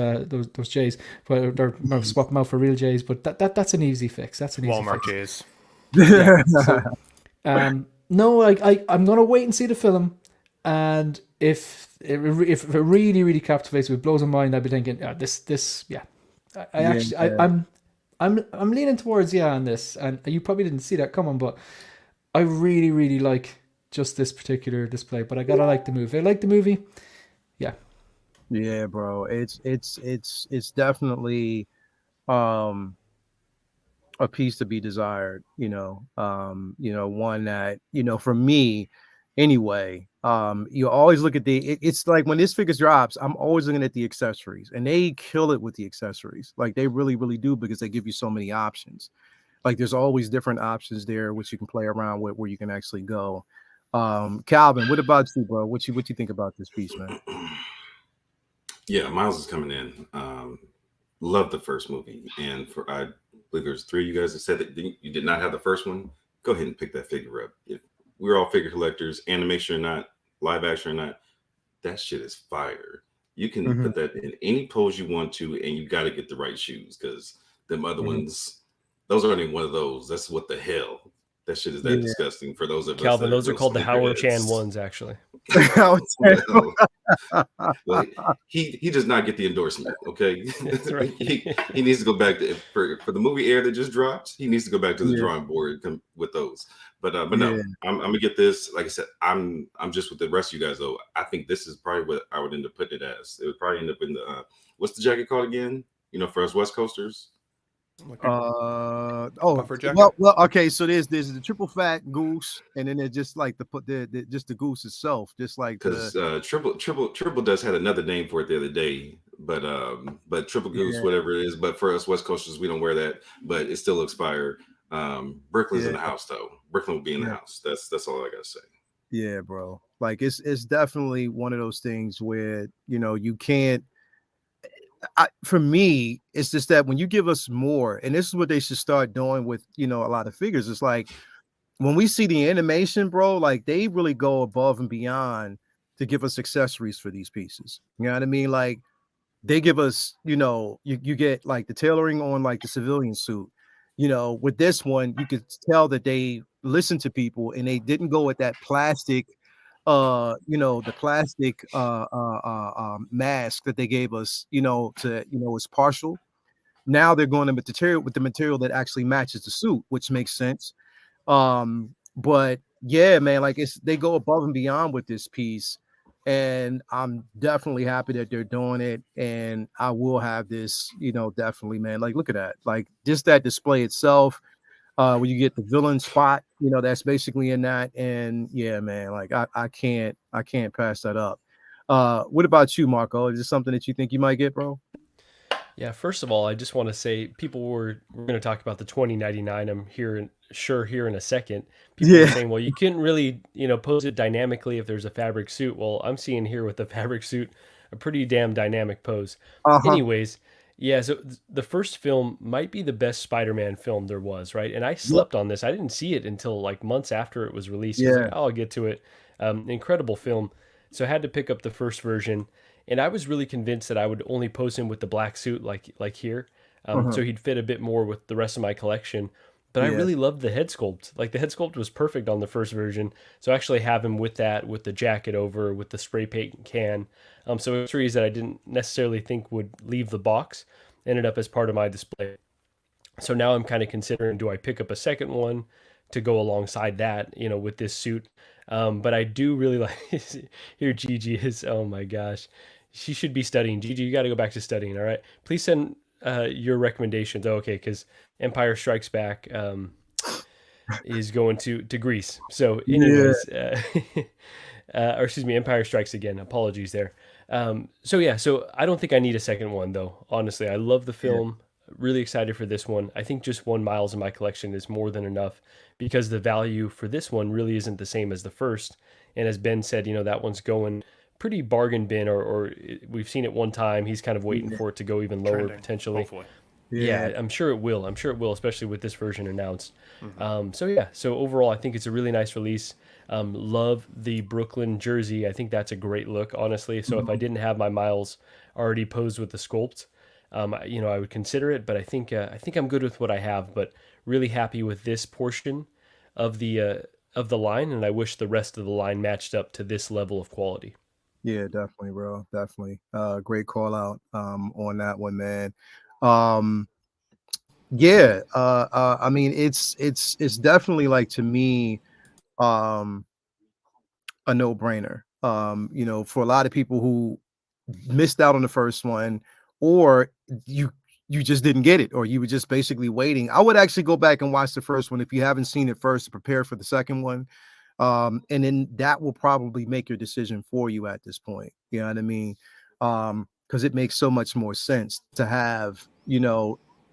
J's, but or swap them out for real J's. But that's an easy fix. That's an easy Walmart fix. J's. Yeah, so, no, I'm gonna wait and see the film, and if it really really captivates me, it blows my mind, I'd be thinking, I'm leaning towards on this, and you probably didn't see that coming, but I really really like just this particular display. But I gotta like the movie. I like the movie. Yeah, bro. It's definitely a piece to be desired, one that, for me anyway, you always look at it's like when this figure drops, I'm always looking at the accessories, and they kill it with the accessories. Like they really, really do, because they give you so many options. Like there's always different options there, which you can play around with, where you can actually go. Calvin, what about you, bro? What you think about this piece, man? Yeah, Miles is coming in. Love the first movie, and I believe there's 3 of you guys that said that you did not have the first one. Go ahead and pick that figure up. If we're all figure collectors, animation or not, live action or not, that shit is fire. You can put that in any pose you want to, and you got to get the right shoes, because them other ones, those aren't even one of those. That's what the hell. That shit is that disgusting for those of Calvin, us. those are called the Howard Chan ones, actually. Well, he does not get the endorsement. Okay, That's right. he needs to go back to for the movie Air that just dropped. He needs to go back to the drawing board with those. But no, I'm gonna get this. Like I said, I'm just with the rest of you guys though. I think this is probably what I would end up putting it as. It would probably end up in the what's the jacket called again? For us West Coasters. Well, okay, so there's the triple fat goose, and then there's just like just the goose itself, just like because triple does had another name for it the other day, but triple goose, whatever it is. But for us West Coasters, we don't wear that, but it still looks fire. Brooklyn's in the house though. Brooklyn will be in the house. That's all I gotta say. Yeah, bro. Like it's definitely one of those things where you can't. For me, it's just that when you give us more, and this is what they should start doing with a lot of figures. It's like when we see the animation, bro, like they really go above and beyond to give us accessories for these pieces. You know what I mean? Like they give us, you get like the tailoring on like the civilian suit. With this one, you could tell that they listened to people and they didn't go with that plastic. The plastic mask that they gave us, is partial. Now they're going with the material that actually matches the suit, which makes sense. But yeah, man, like they go above and beyond with this piece, and I'm definitely happy that they're doing it. And I will have this, definitely, man. Like, look at that, like just that display itself. When you get the villain spot, that's basically in that. And yeah, man, like I can't pass that up. What about you, Marco? Is this something that you think you might get, bro? Yeah, first of all, I just want to say we're going to talk about the 2099. I'm here in a second. People are saying, well, you couldn't really, pose it dynamically if there's a fabric suit. Well, I'm seeing here with the fabric suit a pretty damn dynamic pose. Anyways, Yeah, so the first film might be the best Spider-Man film there was, right? And I Yep. slept on this. I didn't see it until like months after it was released. I was like, Yeah. oh, I'll get to it. Incredible film. So I had to pick up the first version, and I was really convinced that I would only pose him with the black suit, like here, Uh-huh. so he'd fit a bit more with the rest of my collection. But I Yeah. really loved the head sculpt. Like the head sculpt was perfect on the first version. So I actually have him with that, with the jacket over, with the spray paint can. So accessories that I didn't necessarily think would leave the box ended up as part of my display. So now I'm kind of considering, do I pick up a second one to go alongside that, with this suit? But I do really like here. Gigi is, oh my gosh, she should be studying. Gigi, you got to go back to studying. All right, please send your recommendations. Oh, okay, because Empire Strikes Back is going to Greece. So, Yeah. anyways, or excuse me, Empire Strikes Again. Apologies there. So yeah, so I don't think I need a second one though. Honestly, I love the Yeah. film. Really excited for this one. I think just one Miles in my collection is more than enough because the value for this one really isn't the same as the first. And as Ben said, that one's going pretty bargain bin, or we've seen it one time. He's kind of waiting Yeah. for it to go even lower Trending, potentially. hopefully. Yeah. Yeah, I'm sure it will. I'm sure it will, especially with this version announced. So yeah, so overall, I think it's a really nice release. Love the Brooklyn jersey. I think that's a great look, honestly. So if I Mhm. didn't have my Miles already posed with the sculpt, I would consider it. But I think I'm good with what I have. But really happy with this portion of the line, and I wish the rest of the line matched up to this level of quality. Yeah, definitely, bro. Definitely. Great call out on that one, man. Um, yeah, I mean it's definitely like to me um a no-brainer. For a lot of people who missed out on the first one, or you you just didn't get it, or you were just basically waiting. I would actually go back and watch the first one if you haven't seen it first to prepare for the second one. And then that will probably make your decision for you at this point. You know what I mean? Because it makes so much more sense to have,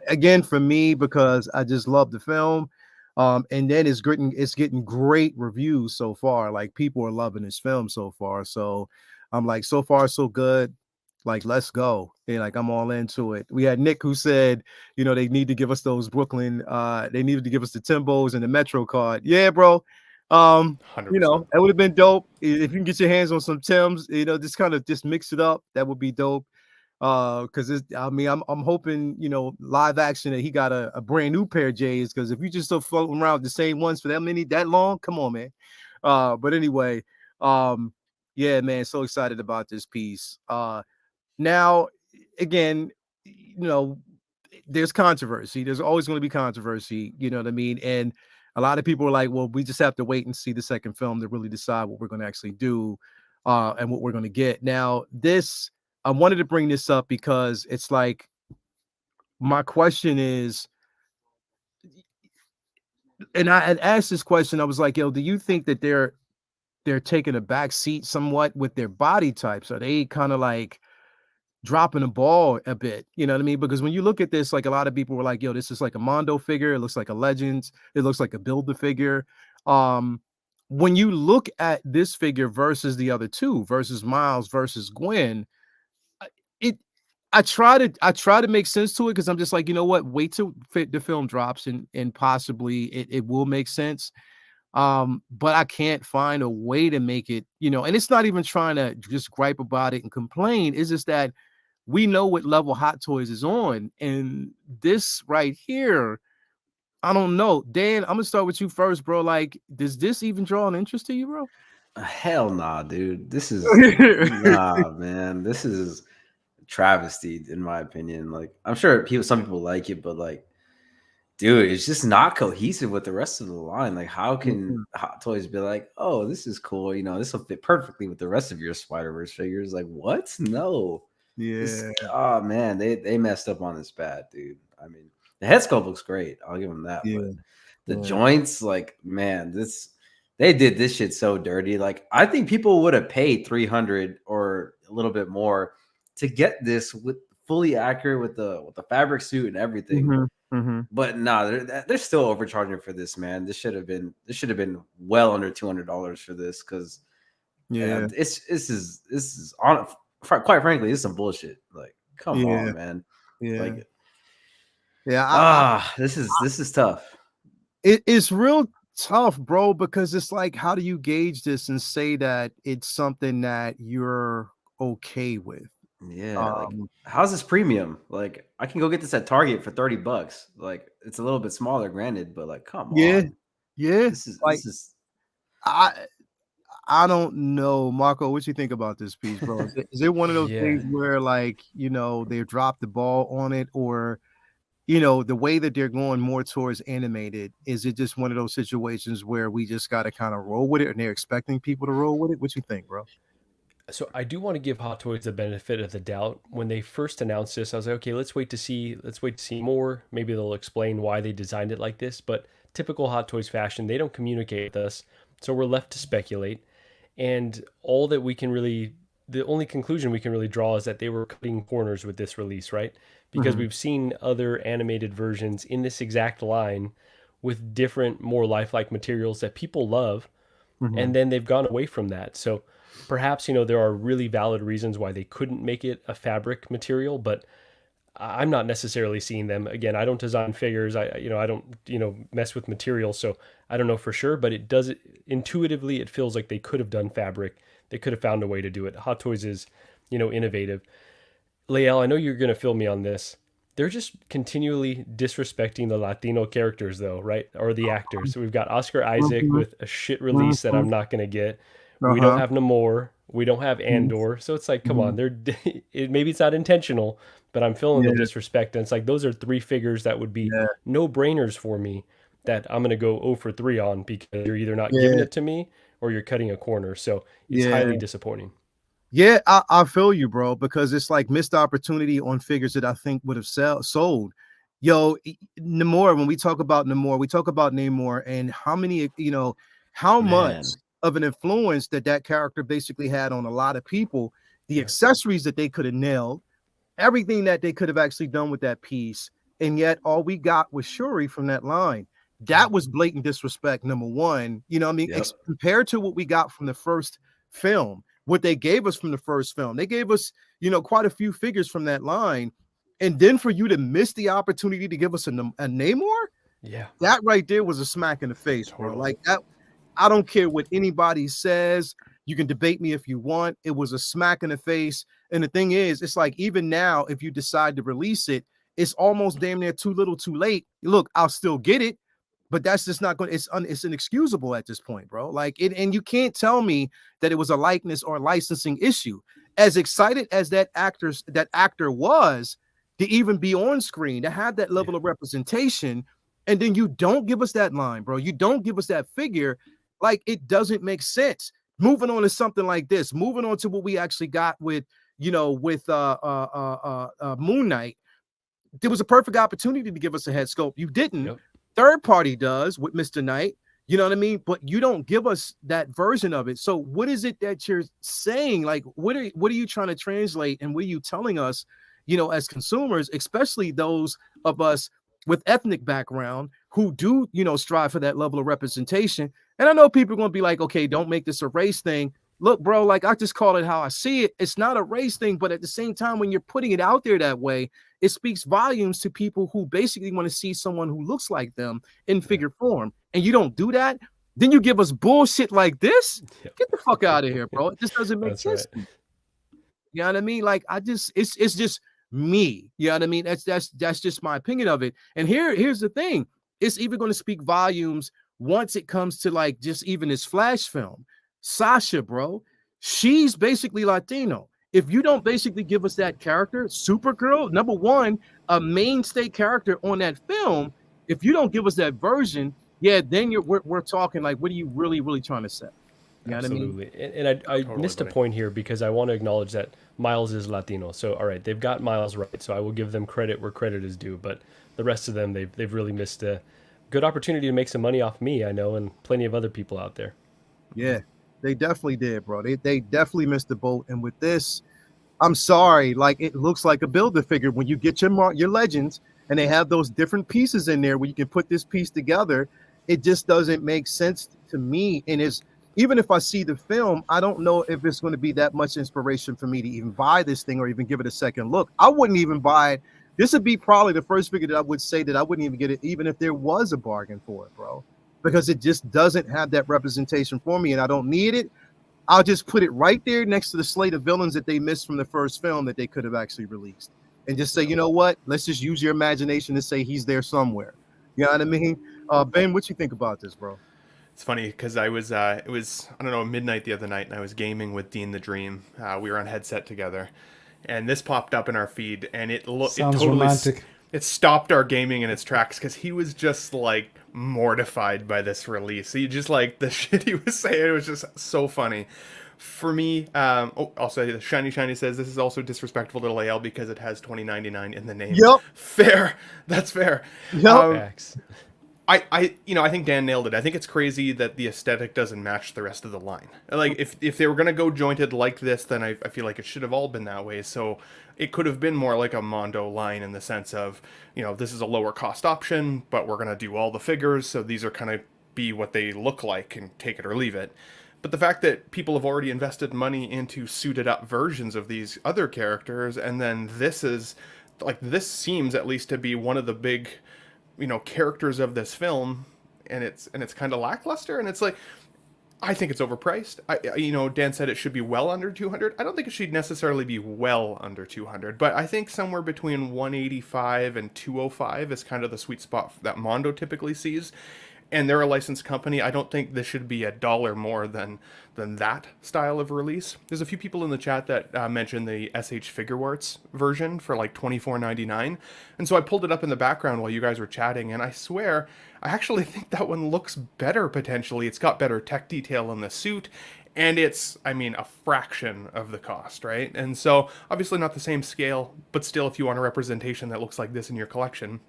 again for me, because I just love the film. And then it's getting great reviews so far. Like people are loving this film so far. So I'm like, so far so good. Like, let's go. And like I'm all into it. We had Nick who said, they need to give us those Brooklyn, they needed to give us the Timbos and the Metro card. Yeah, bro. 100%. That would have been dope. If you can get your hands on some Tims, just kind of just mix it up. That would be dope. Because I'm hoping, live action that he got a brand new pair of J's. Because if you just still floating around with the same ones for that long, come on, man. But anyway, yeah, man, so excited about this piece. Now, again, there's controversy. There's always going to be controversy. You know what I mean? And a lot of people are like, well, we just have to wait and see the second film to really decide what we're going to actually do and what we're going to get. Now, I wanted to bring this up because it's like, my question is, and I had asked this question, I was like, yo, do you think that they're taking a back seat somewhat with their body types? Are they kind of like dropping the ball a bit, you know what I mean? Because when you look at this, like a lot of people were like, yo, this is like a Mondo figure. It looks like a Legends. It looks like a Build-A figure. When you look at this figure versus the other two, versus Miles versus Gwen, it I try to make sense to it because I'm just like, you know what? Wait till the film drops and possibly it will make sense. But I can't find a way to make it, and it's not even trying to just gripe about it and complain. It's just that we know what level Hot Toys is on, and this right here, I don't know. Dan, I'm gonna start with you first, bro. Like, does this even draw an interest to you, bro? Hell nah, dude. This is nah, man. This is travesty in my opinion. Like, I'm sure some people like it, but like, dude, it's just not cohesive with the rest of the line. Like, how can Mhm. Hot Toys be like, oh, this is cool, this will fit perfectly with the rest of your Spider-Verse figures? Like, what? No. This, Yeah, oh man, they messed up on this bad, dude. I mean, the head sculpt looks great. I'll give them that, yeah, but the yeah. joints, like, man, they did this shit so dirty. Like, I think people would have paid 300 or a little bit more to get this with fully accurate with the fabric suit and everything. Mhm, mhm. But nah, they're still overcharging for this, man. This should have been well under $200 for this, because Yeah, this is on, quite frankly, this is some bullshit. Like, come yeah, on, man. Like, yeah. this is tough. It's real tough, bro, because it's like, how do you gauge this and say that it's something that you're okay with? Yeah, like, how's this premium? Like, I can go get this at Target for $30. Like, it's a little bit smaller, granted, but like, come on. Yeah. This is I don't know, Marco. What you think about this piece, bro? Is it one of those things where, like, they dropped the ball on it, or the way that they're going more towards animated? Is it just one of those situations where we just got to kind of roll with it, and they're expecting people to roll with it? What you think, bro? So I do want to give Hot Toys the benefit of the doubt. When they first announced this, I was like, okay, let's wait to see more. Maybe they'll explain why they designed it like this. But typical Hot Toys fashion, they don't communicate with us, so we're left to speculate. And the only conclusion we can really draw is that they were cutting corners with this release, right? Because we've seen other animated versions in this exact line with different, more lifelike materials that people love, and then they've gone away from that. So perhaps, there are really valid reasons why they couldn't make it a fabric material, but I'm not necessarily seeing them. Again, I don't design figures. I don't, mess with materials, so I don't know for sure, but intuitively, it feels like they could have done fabric. They could have found a way to do it. Hot Toys is, innovative. Lael, I know you're going to fill me on this. They're just continually disrespecting the Latino characters, though, right? Or the actors. So we've got Oscar Isaac with a shit release that I'm not going to get. We don't have Namor. We don't have Andor. So it's like, come on, maybe it's not intentional, but I'm feeling the disrespect. And it's like, those are 3 figures that would be no-brainers for me that I'm going to go 0 for 3 on, because you're either not giving it to me or you're cutting a corner. So it's highly disappointing. Yeah, I feel you, bro, because it's like missed opportunity on figures that I think would have sold. Yo, Namor, when we talk about Namor, we talk about Namor and how many, how much of an influence that character basically had on a lot of people, the accessories that they could have nailed, everything that they could have actually done with that piece. And yet all we got was Shuri from that line. That was blatant disrespect, number one. Compared to what we got from the first film, what they gave us from the first film, they gave us, quite a few figures from that line. And then for you to miss the opportunity to give us a Namor, that right there was a smack in the face, bro. Like that. I don't care what anybody says. You can debate me if you want. It was a smack in the face. And the thing is, it's like, even now, if you decide to release it, it's almost damn near too little too late. Look, I'll still get it, but that's just not going to, it's inexcusable at this point, bro. Like it, and you can't tell me that it was a likeness or licensing issue. As excited as that actor was to even be on screen, to have that level of representation, and then you don't give us that line, bro. You don't give us that figure. Like, it doesn't make sense. Moving on to something like this, moving on to what we actually got with, with Moon Knight, there was a perfect opportunity to give us a head sculpt. You didn't. Third party does with Mr. Knight, you know what I mean? But you don't give us that version of it. So what is it that you're saying? Like, what are you trying to translate, and what are you telling us, as consumers, especially those of us with ethnic background who do, strive for that level of representation? And I know people are going to be like, okay, don't make this a race thing. Look, bro, like, I just call it how I see it. It's not a race thing, but at the same time, when you're putting it out there that way, it speaks volumes to people who basically want to see someone who looks like them in figure form. And you don't do that, then you give us bullshit like this. Get the fuck out of here, bro. It just doesn't make sense. Right. You know what I mean? Like, it's just me. You know what I mean? That's just my opinion of it. And here's the thing. It's even going to speak volumes once it comes to, like, just even this Flash film. Sasha, bro, she's basically Latino. If you don't basically give us that character, Supergirl, number one, a mainstay character on that film, if you don't give us that version, then we're talking like, what are you really, really trying to say? You Absolutely. Know what I mean? And I totally missed a point here, because I want to acknowledge that Miles is Latino. So, all right, they've got Miles right. So I will give them credit where credit is due. But the rest of them, they've really missed a good opportunity to make some money off me, I know, and plenty of other people out there. Yeah, they definitely did, bro. They definitely missed the boat. And with this, I'm sorry, like, it looks like a Build-A-Figure when you get your legends and they have those different pieces in there where you can put this piece together. It just doesn't make sense to me. And even if I see the film, I don't know if it's going to be that much inspiration for me to even buy this thing or even give it a second look. I wouldn't even buy it This would be probably the first figure that I would say that I wouldn't even get it, even if there was a bargain for it, bro, because it just doesn't have that representation for me, and I don't need it. I'll just put it right there next to the slate of villains that they missed from the first film that they could have actually released, and just say, you know what? Let's just use your imagination to say he's there somewhere. You know what I mean? Ben, what you think about this, bro? It's funny because it was I don't know, midnight the other night, and I was gaming with Dean the Dream. We were on headset together, and this popped up in our feed, and it Sounds romantic. It stopped our gaming in its tracks because he was just like mortified by this release. He just like the shit he was saying. It was just so funny. For me, also Shiny says this is also disrespectful to Lael because it has 2099 in the name. Yep. Fair. That's fair. Yep. Facts. I think Dan nailed it. I think it's crazy that the aesthetic doesn't match the rest of the line. Like if they were gonna go jointed like this, then I feel like it should have all been that way. So it could have been more like a Mondo line in the sense of, this is a lower cost option, but we're gonna do all the figures, so these are kind of be what they look like and take it or leave it. But the fact that people have already invested money into suited up versions of these other characters, and then this seems at least to be one of the big characters of this film, and it's kind of lackluster, and it's like, I think it's overpriced. Dan said it should be well under 200. I don't think it should necessarily be well under 200, but I think somewhere between 185 and 205 is kind of the sweet spot that Mondo typically sees. And they're a licensed company. I don't think this should be $1 more than that style of release. There's a few people in the chat that mentioned the SH Figuarts version for like $24.99. And so I pulled it up in the background while you guys were chatting, and I swear, I actually think that one looks better potentially. It's got better tech detail in the suit, and it's, a fraction of the cost, right? And so obviously not the same scale, but still, if you want a representation that looks like this in your collection,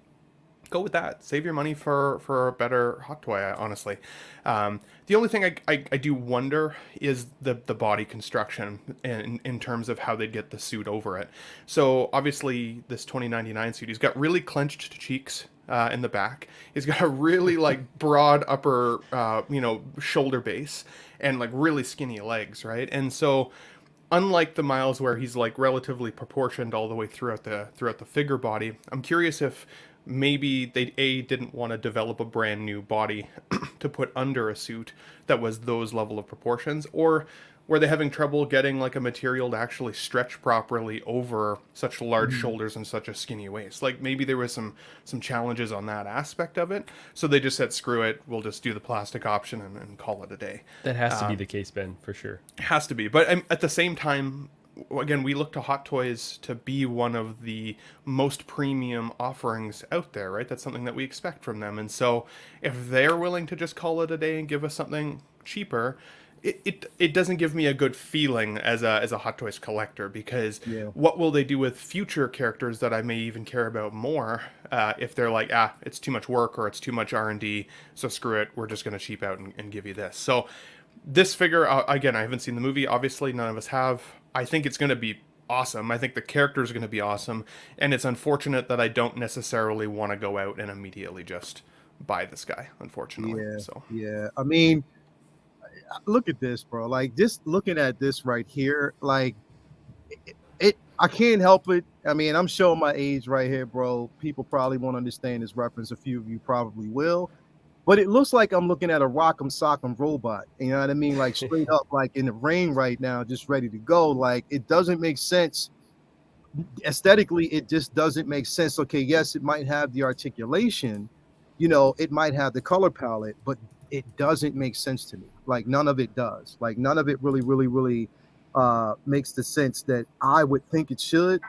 go with that. Save your money for a better hot toy, honestly. The only thing I do wonder is the body construction in terms of how they'd get the suit over it. So obviously this 2099 suit, he's got really clenched cheeks in the back. He's got a really broad upper shoulder base and really skinny legs, right? And so unlike the Miles where he's relatively proportioned all the way throughout the figure body, I'm curious if maybe they didn't want to develop a brand new body to put under a suit that was those level of proportions, or were they having trouble getting a material to actually stretch properly over such large shoulders and such a skinny waist. Maybe there was some challenges on that aspect of it, so they just said screw it, we'll just do the plastic option and call it a day. That has to be the case, Ben, for sure. Has to be, but at the same time, again, we look to Hot Toys to be one of the most premium offerings out there, right? That's something that we expect from them. And so if they're willing to just call it a day and give us something cheaper, it doesn't give me a good feeling as a Hot Toys collector, because what will they do with future characters that I may even care about more if they're like, it's too much work or it's too much R&D, so screw it, we're just going to cheap out and give you this. So this figure, again, I haven't seen the movie, obviously none of us have. I think it's going to be awesome. I think the character is going to be awesome, and it's unfortunate that I don't necessarily want to go out and immediately just buy this guy, unfortunately. Look at this, bro. Just looking at this right here, I can't help it. I'm showing my age right here, bro. People probably won't understand this reference. A few of you probably will. But it looks like I'm looking at a Rock'em Sock'em robot. You know what I mean? Straight up, in the rain right now, just ready to go. It doesn't make sense. Aesthetically, it just doesn't make sense. Okay, yes, it might have the articulation. It might have the color palette, but it doesn't make sense to me. None of it does. None of it really, really, really makes the sense that I would think it should.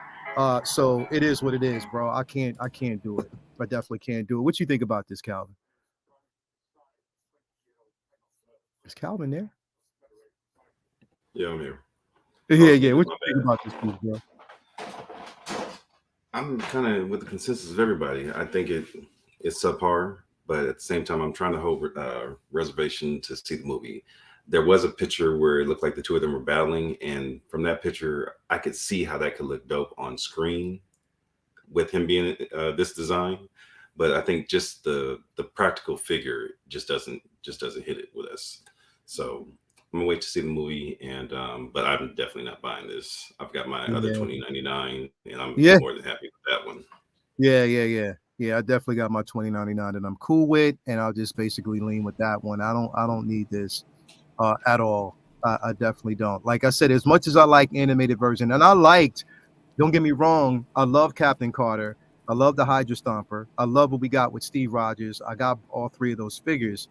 So it is what it is, bro. I can't do it. I definitely can't do it. What you think about this, Calvin? Is Calvin there? Yeah, I'm here. Yeah. What you think about this piece, bro? I'm kind of with the consensus of everybody. I think it's subpar, but at the same time, I'm trying to hold reservation to see the movie. There was a picture where it looked like the two of them were battling, and from that picture, I could see how that could look dope on screen with him being this design. But I think just the practical figure just doesn't hit it with us. So I'm gonna wait to see the movie, and but I'm definitely not buying this. I've got my other 2099, and I'm more than happy with that one. Yeah, I definitely got my 2099 that I'm cool with, and I'll just basically lean with that one. I don't need this at all. I definitely don't. Like I said, as much as I like animated version, and I liked, don't get me wrong, I love Captain Carter. I love the Hydra Stomper. I love what we got with Steve Rogers. I got all three of those figures.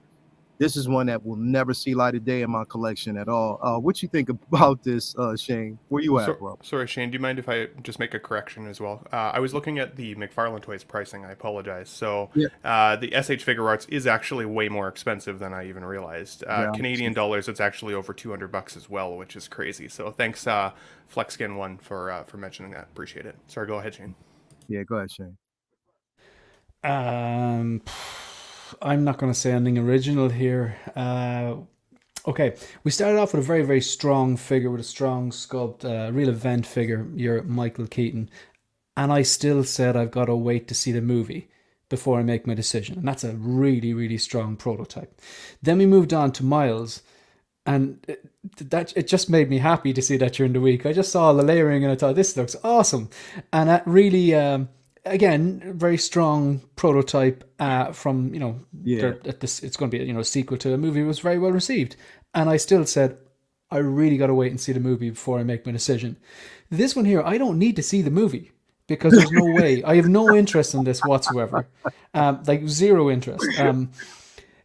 This is one that will never see light of day in my collection at all. What you think about this, Shane? Where you at, So, bro? sorry, Shane, do you mind if I just make a correction as well? I was looking at the McFarlane Toys pricing. I apologize. So, Yeah. the SH Figure Arts is actually way more expensive than I even realized. Yeah. Canadian dollars, it's actually over $200 as well, which is crazy. So, thanks, FlexSkin1 for mentioning that. Appreciate it. Sorry, go ahead, Shane. Yeah, go ahead, Shane. I'm not going to say anything original here. Okay, we started off with a very, very strong figure with a strong sculpt, real event figure, your Michael Keaton. And I still said I've got to wait to see the movie before I make my decision. And that's a really, really strong prototype. Then we moved on to Miles. And it just made me happy to see that during the week. I just saw the layering and I thought, this looks awesome. And that really, again, very strong prototype from, it's going to be, a sequel to a movie. It was very well received. And I still said, I really got to wait and see the movie before I make my decision. This one here, I don't need to see the movie because there's no way. I have no interest in this whatsoever. Like zero interest.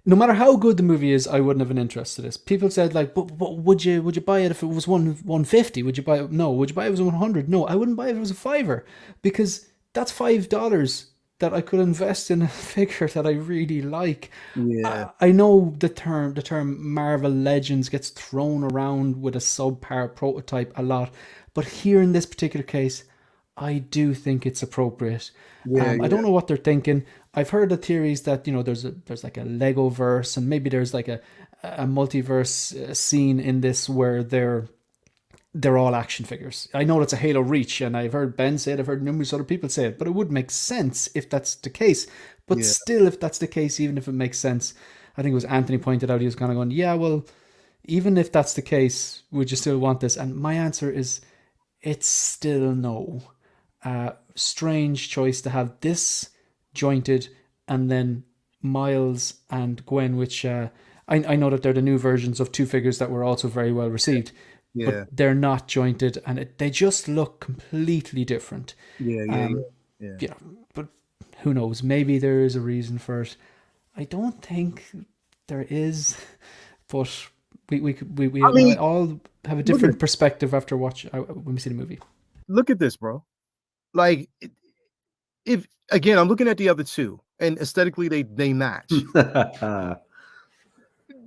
No matter how good the movie is, I wouldn't have an interest in this. People said like, but would you buy it if it was 150? Would you buy it? No. Would you buy it if it was 100? No. I wouldn't buy it if it was a $5 because that's $5 that I could invest in a figure that I really like. Yeah. I know the term Marvel Legends gets thrown around with a subpar prototype a lot, but here in this particular case, I do think it's appropriate. I don't know what they're thinking. I've heard the theories that there's like a Lego verse and maybe there's like a multiverse scene in this where they're all action figures. I know it's a Halo Reach, and I've heard Ben say it, I've heard numerous other people say it, but it would make sense if that's the case. But still, if that's the case, even if it makes sense, I think it was Anthony pointed out, he was kind of going, yeah, well, even if that's the case, would you still want this? And my answer is, it's still no. Strange choice to have this jointed and then Miles and Gwen, which I know that they're the new versions of two figures that were also very well received. But they're not jointed and they just look completely different. Yeah. But who knows? Maybe there is a reason for it. I don't think there is, but we all have a different perspective after when we see the movie. Look at this, bro. Like, if again, I'm looking at the other two, and aesthetically they match. The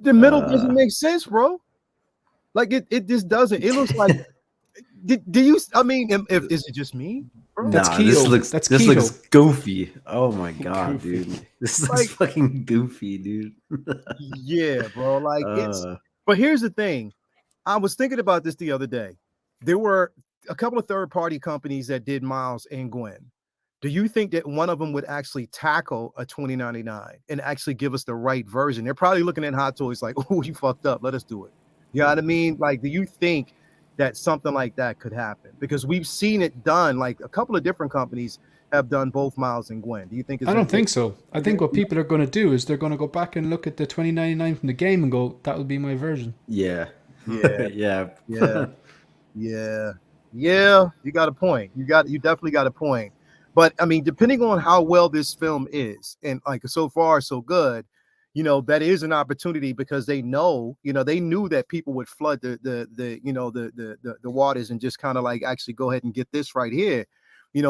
middle doesn't make sense, bro. Like it just doesn't. It looks like. Do you? I mean, is it just me? Bro? That's keto. This looks goofy. Oh my god, dude! This looks fucking goofy, dude. Yeah, bro. Like it's. But here's the thing. I was thinking about this the other day. There were a couple of third-party companies that did Miles and Gwen. Do you think that one of them would actually tackle a 2099 and actually give us the right version? They're probably looking at Hot Toys like, oh, you fucked up. Let us do it. You know what I mean? Like, do you think that something like that could happen? Because we've seen it done. Like a couple of different companies have done both Miles and Gwen. Do you think? I don't think so. I think what people are going to do is they're going to go back and look at the 2099 from the game and go, that would be my version. Yeah. Yeah. You got a point. You definitely got a point. But I mean, depending on how well this film is, and like so far so good, that is an opportunity because they know, they knew that people would flood the waters and just kind of like actually go ahead and get this right here,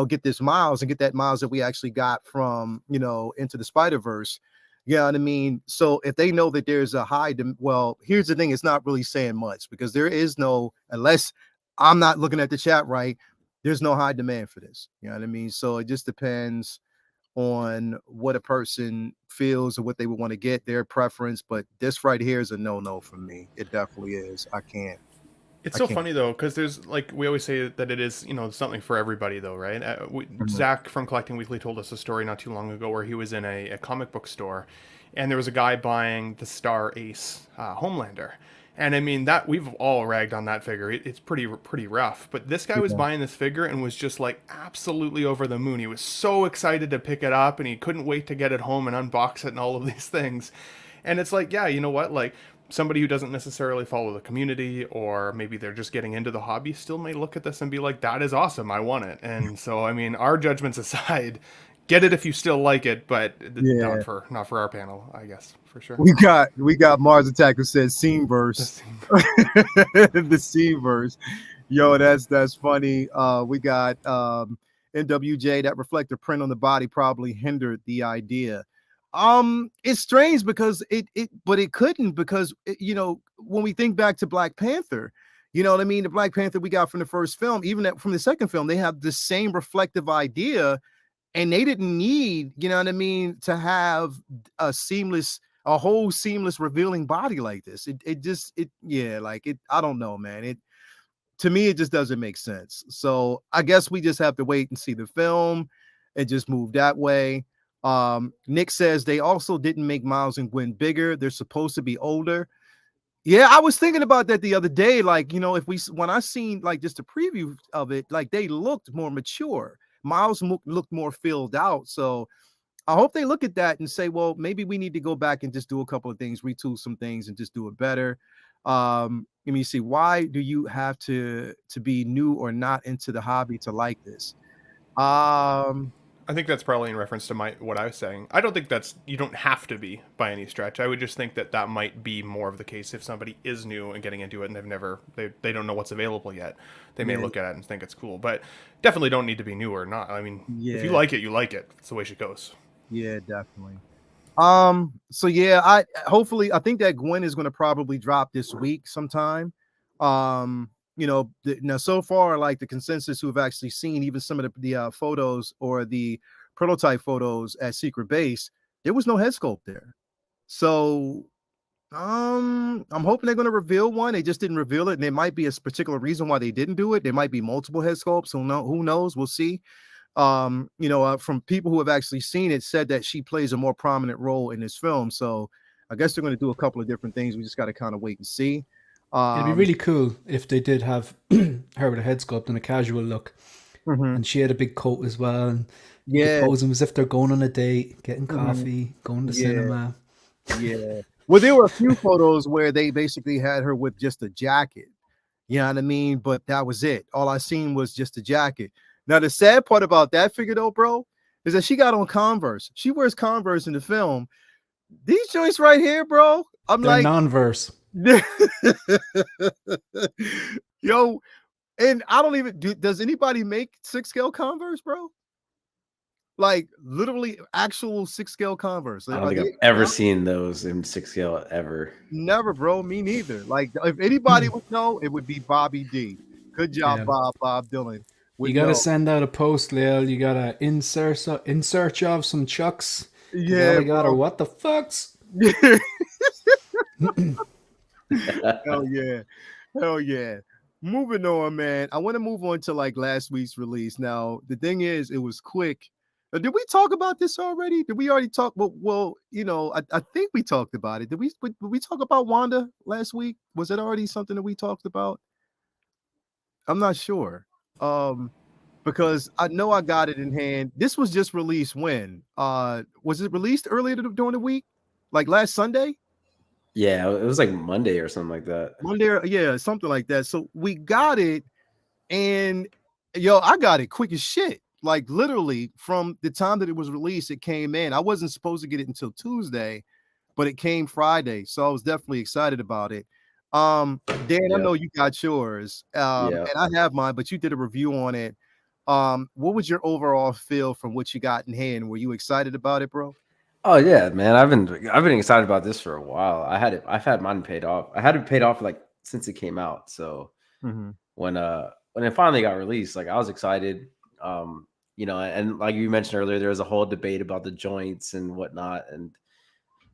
get this Miles and get that Miles that we actually got from, Into the Spider-Verse. You know what I mean? So if they know that there's a high, well, here's the thing, it's not really saying much because there is no, unless I'm not looking at the chat right, there's no high demand for this. You know what I mean? So it just depends on what a person feels or what they would want to get, their preference. But this right here is a no for me. It definitely is. I can't. It's so funny though, because there's like we always say that it is something for everybody though, right? Zach from Collecting Weekly told us a story not too long ago where he was in a comic book store, and there was a guy buying the Star Ace Homelander. And I mean that we've all ragged on that figure. It's pretty rough. But this guy was buying this figure and was just like absolutely over the moon. He was so excited to pick it up and he couldn't wait to get it home and unbox it and all of these things. And it's like, yeah, you know what? Like somebody who doesn't necessarily follow the community, or maybe they're just getting into the hobby, still may look at this and be like, that is awesome, I want it. And so I mean, our judgments aside, get it if you still like it, but not for our panel, I guess, for sure. We got Mars Attack who says scene verse. The scene verse. Yo, that's funny. We got NWJ, that reflective print on the body probably hindered the idea. It's strange because but it couldn't, because you know, when we think back to Black Panther, you know what I mean? The Black Panther we got from the first film, even from the second film, they have the same reflective idea, and they didn't need, you know what I mean, to have a whole seamless revealing body like this. I don't know, man. To me, it just doesn't make sense. So I guess we just have to wait and see the film and just move that way. Nick says they also didn't make Miles and Gwen bigger. They're supposed to be older. Yeah, I was thinking about that the other day. Like, you know, when I seen like just a preview of it, like they looked more mature. Miles looked more filled out. So I hope they look at that and say, well, maybe we need to go back and just do a couple of things, retool some things, and just do it better. Let me see. Why do you have to be new or not into the hobby to like this? I think that's probably in reference to what I was saying. I don't think you don't have to be by any stretch. I would just think that might be more of the case if somebody is new and getting into it and they don't know what's available yet. They may look at it and think it's cool, but definitely don't need to be new or not. I mean, if you like it, you like it. It's the way she goes. Yeah, definitely. So yeah, I think that Gwen is going to probably drop this week sometime. You know, now so far, like the consensus who have actually seen even some of the photos or the prototype photos at Secret Base, there was no head sculpt there. So I'm hoping they're going to reveal one. They just didn't reveal it, and there might be a particular reason why they didn't do it. There might be multiple head sculpts. Who knows? We'll see. You know, from people who have actually seen it, said that she plays a more prominent role in this film. So I guess they're going to do a couple of different things. We just got to kind of wait and see. It'd be really cool if they did have her with a head sculpt and a casual look, and she had a big coat as well, and posing as if they're going on a date, getting coffee, going to cinema. Yeah. Well, there were a few photos where they basically had her with just a jacket. You know what I mean? But that was it. All I seen was just a jacket. Now, the sad part about that figure, though, bro, is that she got on Converse. She wears Converse in the film. These joints right here, bro, They're like non-verse. Yo, and I don't even does anybody make 6-scale Converse, bro? Like literally actual 6-scale Converse. I don't think I've ever seen those in 6-scale ever. Never, bro. Me neither. Like if anybody would know, it would be Bobby D. Good job, Bob Dylan. You gotta send out a post, Lil. You gotta in search of some Chucks. Yeah, I got her. What the fucks? Hell yeah. Moving on, man. I want to move on to like last week's release. Now, the thing is, it was quick. Did we talk about this already? Did we already talk? Well, you know, I think we talked about it. Did we talk about Wanda last week? Was it already something that we talked about? I'm not sure. Because I know I got it in hand. This was just released when? Was it released earlier during the week? Like last Sunday? Yeah, it was like Monday or something like that. Monday, yeah, something like that. So we got it, and yo, I got it quick as shit. Like literally from the time that it was released, it came in. I wasn't supposed to get it until Tuesday, but it came Friday. So I was definitely excited about it. Dan, I know you got yours. And I have mine, but you did a review on it. What was your overall feel from what you got in hand? Were you excited about it, bro? Oh yeah, man. I've been excited about this for a while. I've had mine paid off. I had it paid off like since it came out. So when it finally got released, like I was excited. You know, and like you mentioned earlier, there was a whole debate about the joints and whatnot. And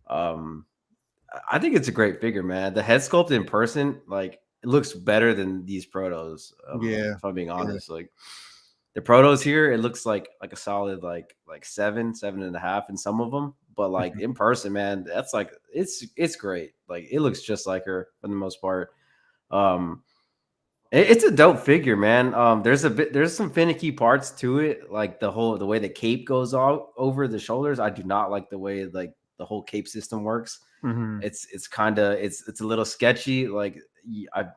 I think it's a great figure, man. The head sculpt in person, like it looks better than these protos. If I'm being honest, like the protos here, it looks like a solid like 7.5 in some of them, but like in person, man, that's like it's great. Like it looks just like her for the most part. It's a dope figure, man. There's some finicky parts to it, like the way the cape goes all over the shoulders. I do not like the way like the whole cape system works. Mhm. It's kind of it's a little sketchy. Like I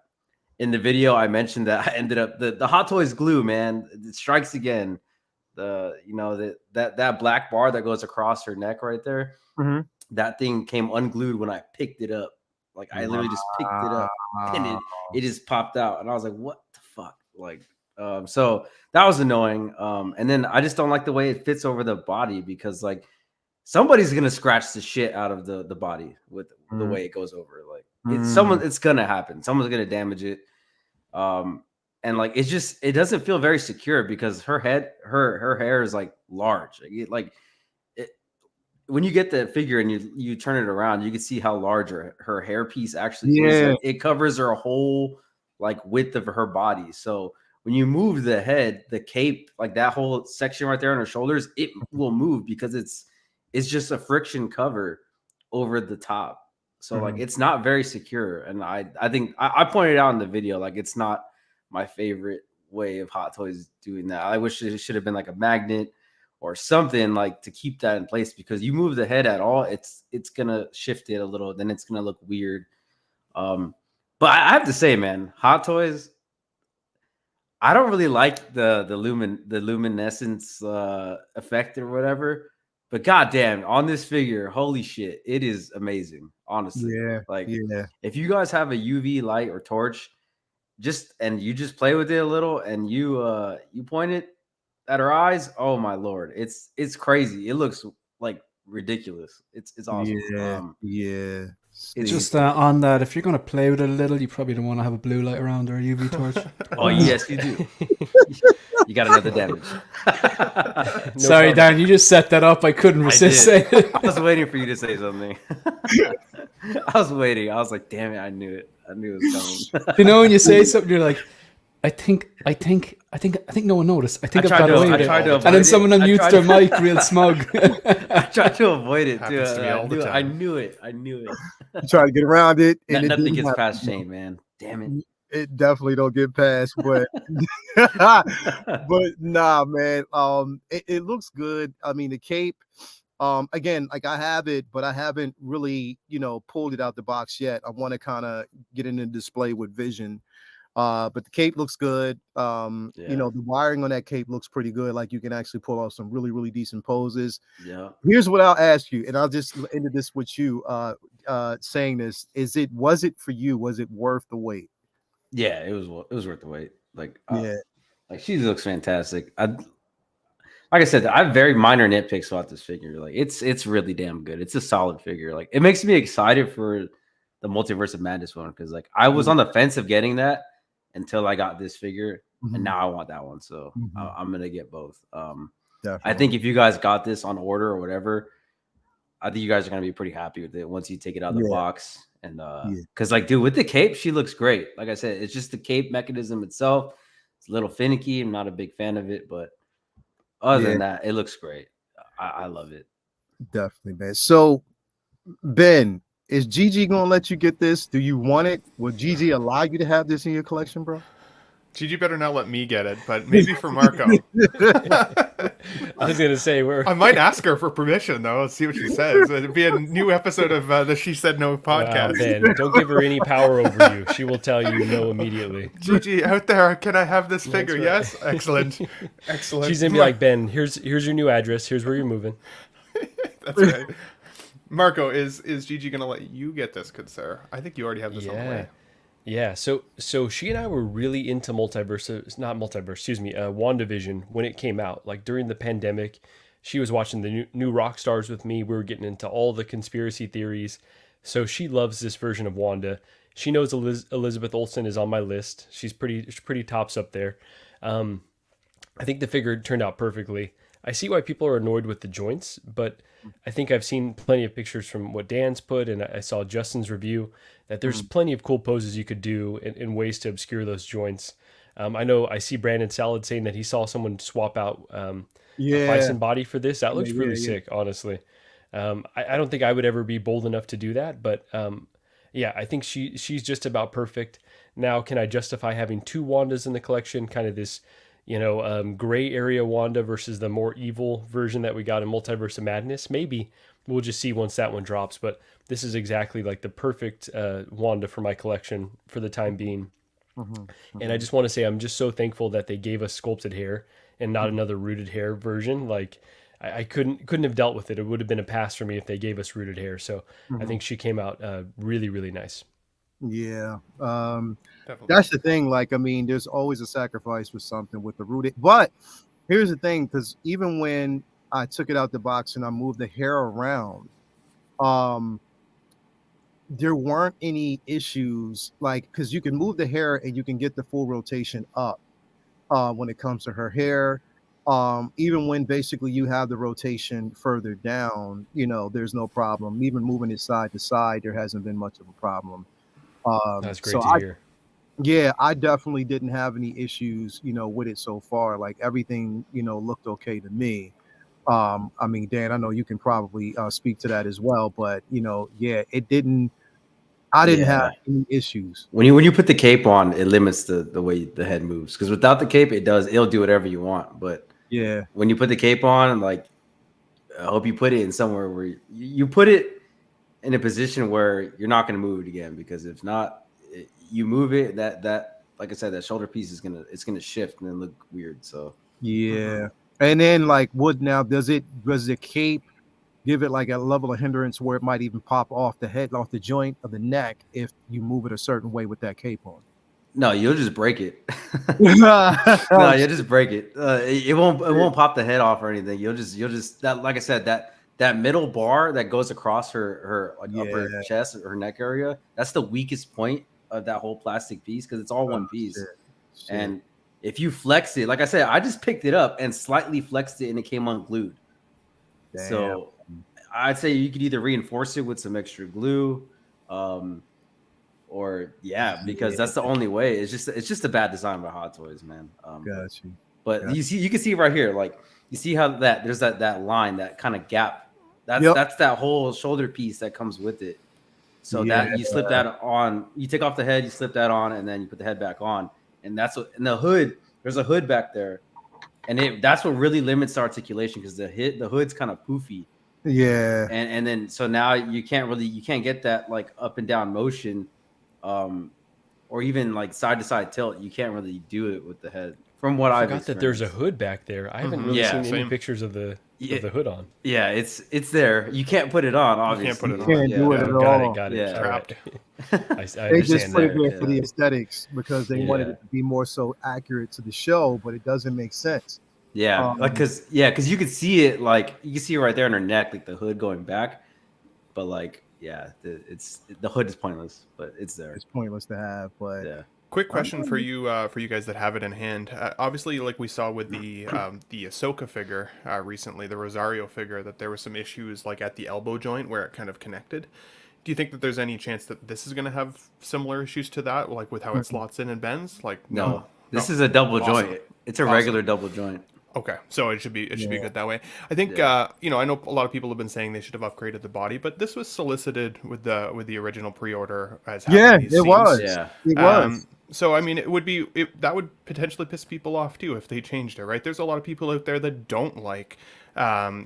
in the video I mentioned that I ended up the Hot Toys glue, man. It strikes again. That black bar that goes across her neck right there. Mhm. That thing came unglued when I picked it up. Like I literally just picked it up and it just popped out, and I was like, "What the fuck?" Like, so that was annoying. And then I just don't like the way it fits over the body because like somebody's gonna scratch the shit out of the body with the way it goes over. Like it's gonna happen. Someone's gonna damage it. And like it doesn't feel very secure because her hair is like large. When you get the figure and you turn it around, you can see how large her hair piece actually is. Like, it covers her whole like width of her body. So when you move the head, the cape, like that whole section right there on her shoulders, it will move because it's just a friction cover over the top. So like it's not very secure. And I think I pointed out in the video, like it's not my favorite way of Hot Toys doing that. I wish it should have been like a magnet or something like to keep that in place, because you move the head at all, it's gonna shift it a little, then it's gonna look weird. But I have to say, man, Hot Toys, I don't really like the luminescence effect or whatever, but goddamn, on this figure, holy shit, it is amazing. Honestly, if you guys have a UV light or torch, you just play with it a little, and you point it at her eyes, oh my lord, it's crazy. It looks like ridiculous. It's awesome. It's just on that, if you're going to play with it a little, you probably don't want to have a blue light around or a UV torch. Oh yes, you do. You got another damage. Sorry, Dan, you just set that up. I couldn't resist saying it. I was waiting for you to say something. I was waiting. I was like, damn it, I knew it. I knew it was coming. You know, when you say something, you're like, I think no one noticed. I think I've got away with it. And then someone unmutes their mic real smug. I tried to avoid it too. Happens to me all the time. I knew it. You try to get around it, and nothing gets past Shane, man. Damn it. It definitely don't get past, but but nah, man. It looks good. I mean, the cape. Again, like I have it, but I haven't really, pulled it out the box yet. I want to kind of get it in the display with vision. But the cape looks good. The wiring on that cape looks pretty good. Like you can actually pull off some really, really decent poses. Yeah. Here's what I'll ask you, and I'll just end this with you saying this. Was it for you? Was it worth the wait? Yeah, it was worth the wait. Like she looks fantastic. Like I said, I have very minor nitpicks about this figure. Like it's really damn good. It's a solid figure. Like it makes me excited for the Multiverse of Madness one, because like I was on the fence of getting that until I got this figure, and now I want that one. So I'm gonna get both. I think if you guys got this on order or whatever, I think you guys are gonna be pretty happy with it once you take it out of the box. And because like, dude, with the cape, she looks great. Like I said, it's just the cape mechanism itself. It's a little finicky. I'm not a big fan of it, but other than that, it looks great. I love it. Definitely, man. So, Ben, is Gigi gonna let you get this? Do you want it? Will Gigi allow you to have this in your collection, bro? Gigi better not let me get it, but maybe for Marco. I was gonna say I might ask her for permission though. Let's see what she says. It'd be a new episode of the She Said No podcast. Wow, Ben, don't give her any power over you. She will tell you no immediately. Gigi, out there, can I have this figure? Right. Yes, excellent. She's gonna be like, Ben, here's your new address. Here's where you're moving. That's right. Marco, is Gigi gonna let you get this, good sir? I think you already have this on the way. Yeah, so she and I were really into WandaVision when it came out. Like during the pandemic, she was watching the new rock stars with me. We were getting into all the conspiracy theories. So she loves this version of Wanda. She knows Elizabeth Olsen is on my list. She's pretty tops up there. I think the figure turned out perfectly. I see why people are annoyed with the joints, but I think I've seen plenty of pictures from what Dan's put, and I saw Justin's review, that there's plenty of cool poses you could do in ways to obscure those joints. I see Brandon Salad saying that he saw someone swap out a bison body for this. That looks really sick, honestly. I don't think I would ever be bold enough to do that, but yeah, I think she's just about perfect. Now, can I justify having two Wandas in the collection? Kind of this, gray area Wanda versus the more evil version that we got in Multiverse of Madness. Maybe we'll just see once that one drops. But this is exactly like the perfect Wanda for my collection for the time being. And I just want to say I'm just so thankful that they gave us sculpted hair and not another rooted hair version. Like I couldn't have dealt with it. It would have been a pass for me if they gave us rooted hair. So I think she came out really, really nice. Yeah. Definitely. That's the thing. Like, I mean, there's always a sacrifice for something with the rooted. But here's the thing, because even when I took it out the box and I moved the hair around, there weren't any issues, like, because you can move the hair and you can get the full rotation up when it comes to her hair. Even when basically you have the rotation further down, there's no problem. Even moving it side to side, there hasn't been much of a problem. That's great So to hear. yeah, I definitely didn't have any issues, with it so far. Like everything, looked okay to me. I mean, Dan, I know you can probably speak to that as well, but yeah, it didn't. I didn't have any issues. When you put the cape on, it limits the way the head moves. Because without the cape, it'll do whatever you want. But Yeah, when you put the cape on, like I hope you put it in somewhere where you put it in a position where you're not going to move it again. Because if not, you move it, that like I said, that shoulder piece is gonna shift and then look weird. So yeah. And then like, does the cape give it like a level of hindrance where it might even pop off the joint of the neck if you move it a certain way with that cape on? no, you'll just break it. No, No, you'll just break it. It won't pop the head off or anything. You'll just that, like I said, that middle bar that goes across her like upper chest, her neck area. That's the weakest point of that whole plastic piece because it's all one piece. Shit. And if you flex it, like I said, I just picked it up and slightly flexed it and it came unglued. Damn. So I'd say you could either reinforce it with some extra glue, or because that's the only way. It's just a bad design by Hot Toys, man. Got you. But you can see right here, like you see how there's that line, that kind of gap. That's that whole shoulder piece that comes with it. So that you slip that on, you take off the head, you slip that on, and then you put the head back on. And that's what in the hood, there's a hood back there. And that's what really limits the articulation because the hood's kind of poofy. Yeah. And then so now you can't get that like up and down motion, or even like side to side tilt. You can't really do it with the head. From what I've forgot that there's a hood back there. I haven't really seen any pictures of the hood on. Yeah, it's there. You can't put it on, obviously. You can't do it at all. Got it. Yeah. Trapped. I They just put it there that. for the aesthetics because they wanted it to be more so accurate to the show, but it doesn't make sense. Yeah, because you could see it, like you can see it right there in her neck, like the hood going back. But like, the hood is pointless, but it's there. It's pointless to have, but yeah. Quick question for you guys that have it in hand. Obviously, like we saw with the Ahsoka figure recently, the Rosario figure, that there were some issues like at the elbow joint where it kind of connected. Do you think that there's any chance that this is going to have similar issues to that, like with how it slots in and bends? Like No, this is a double Awesome. joint. It's a regular double joint. Okay, so it should be good that way. I think I know a lot of people have been saying they should have upgraded the body, but this was solicited with the original pre-order as having these it seams. was. Yeah. It was. So I mean, that would potentially piss people off too if they changed it, right? There's a lot of people out there that don't like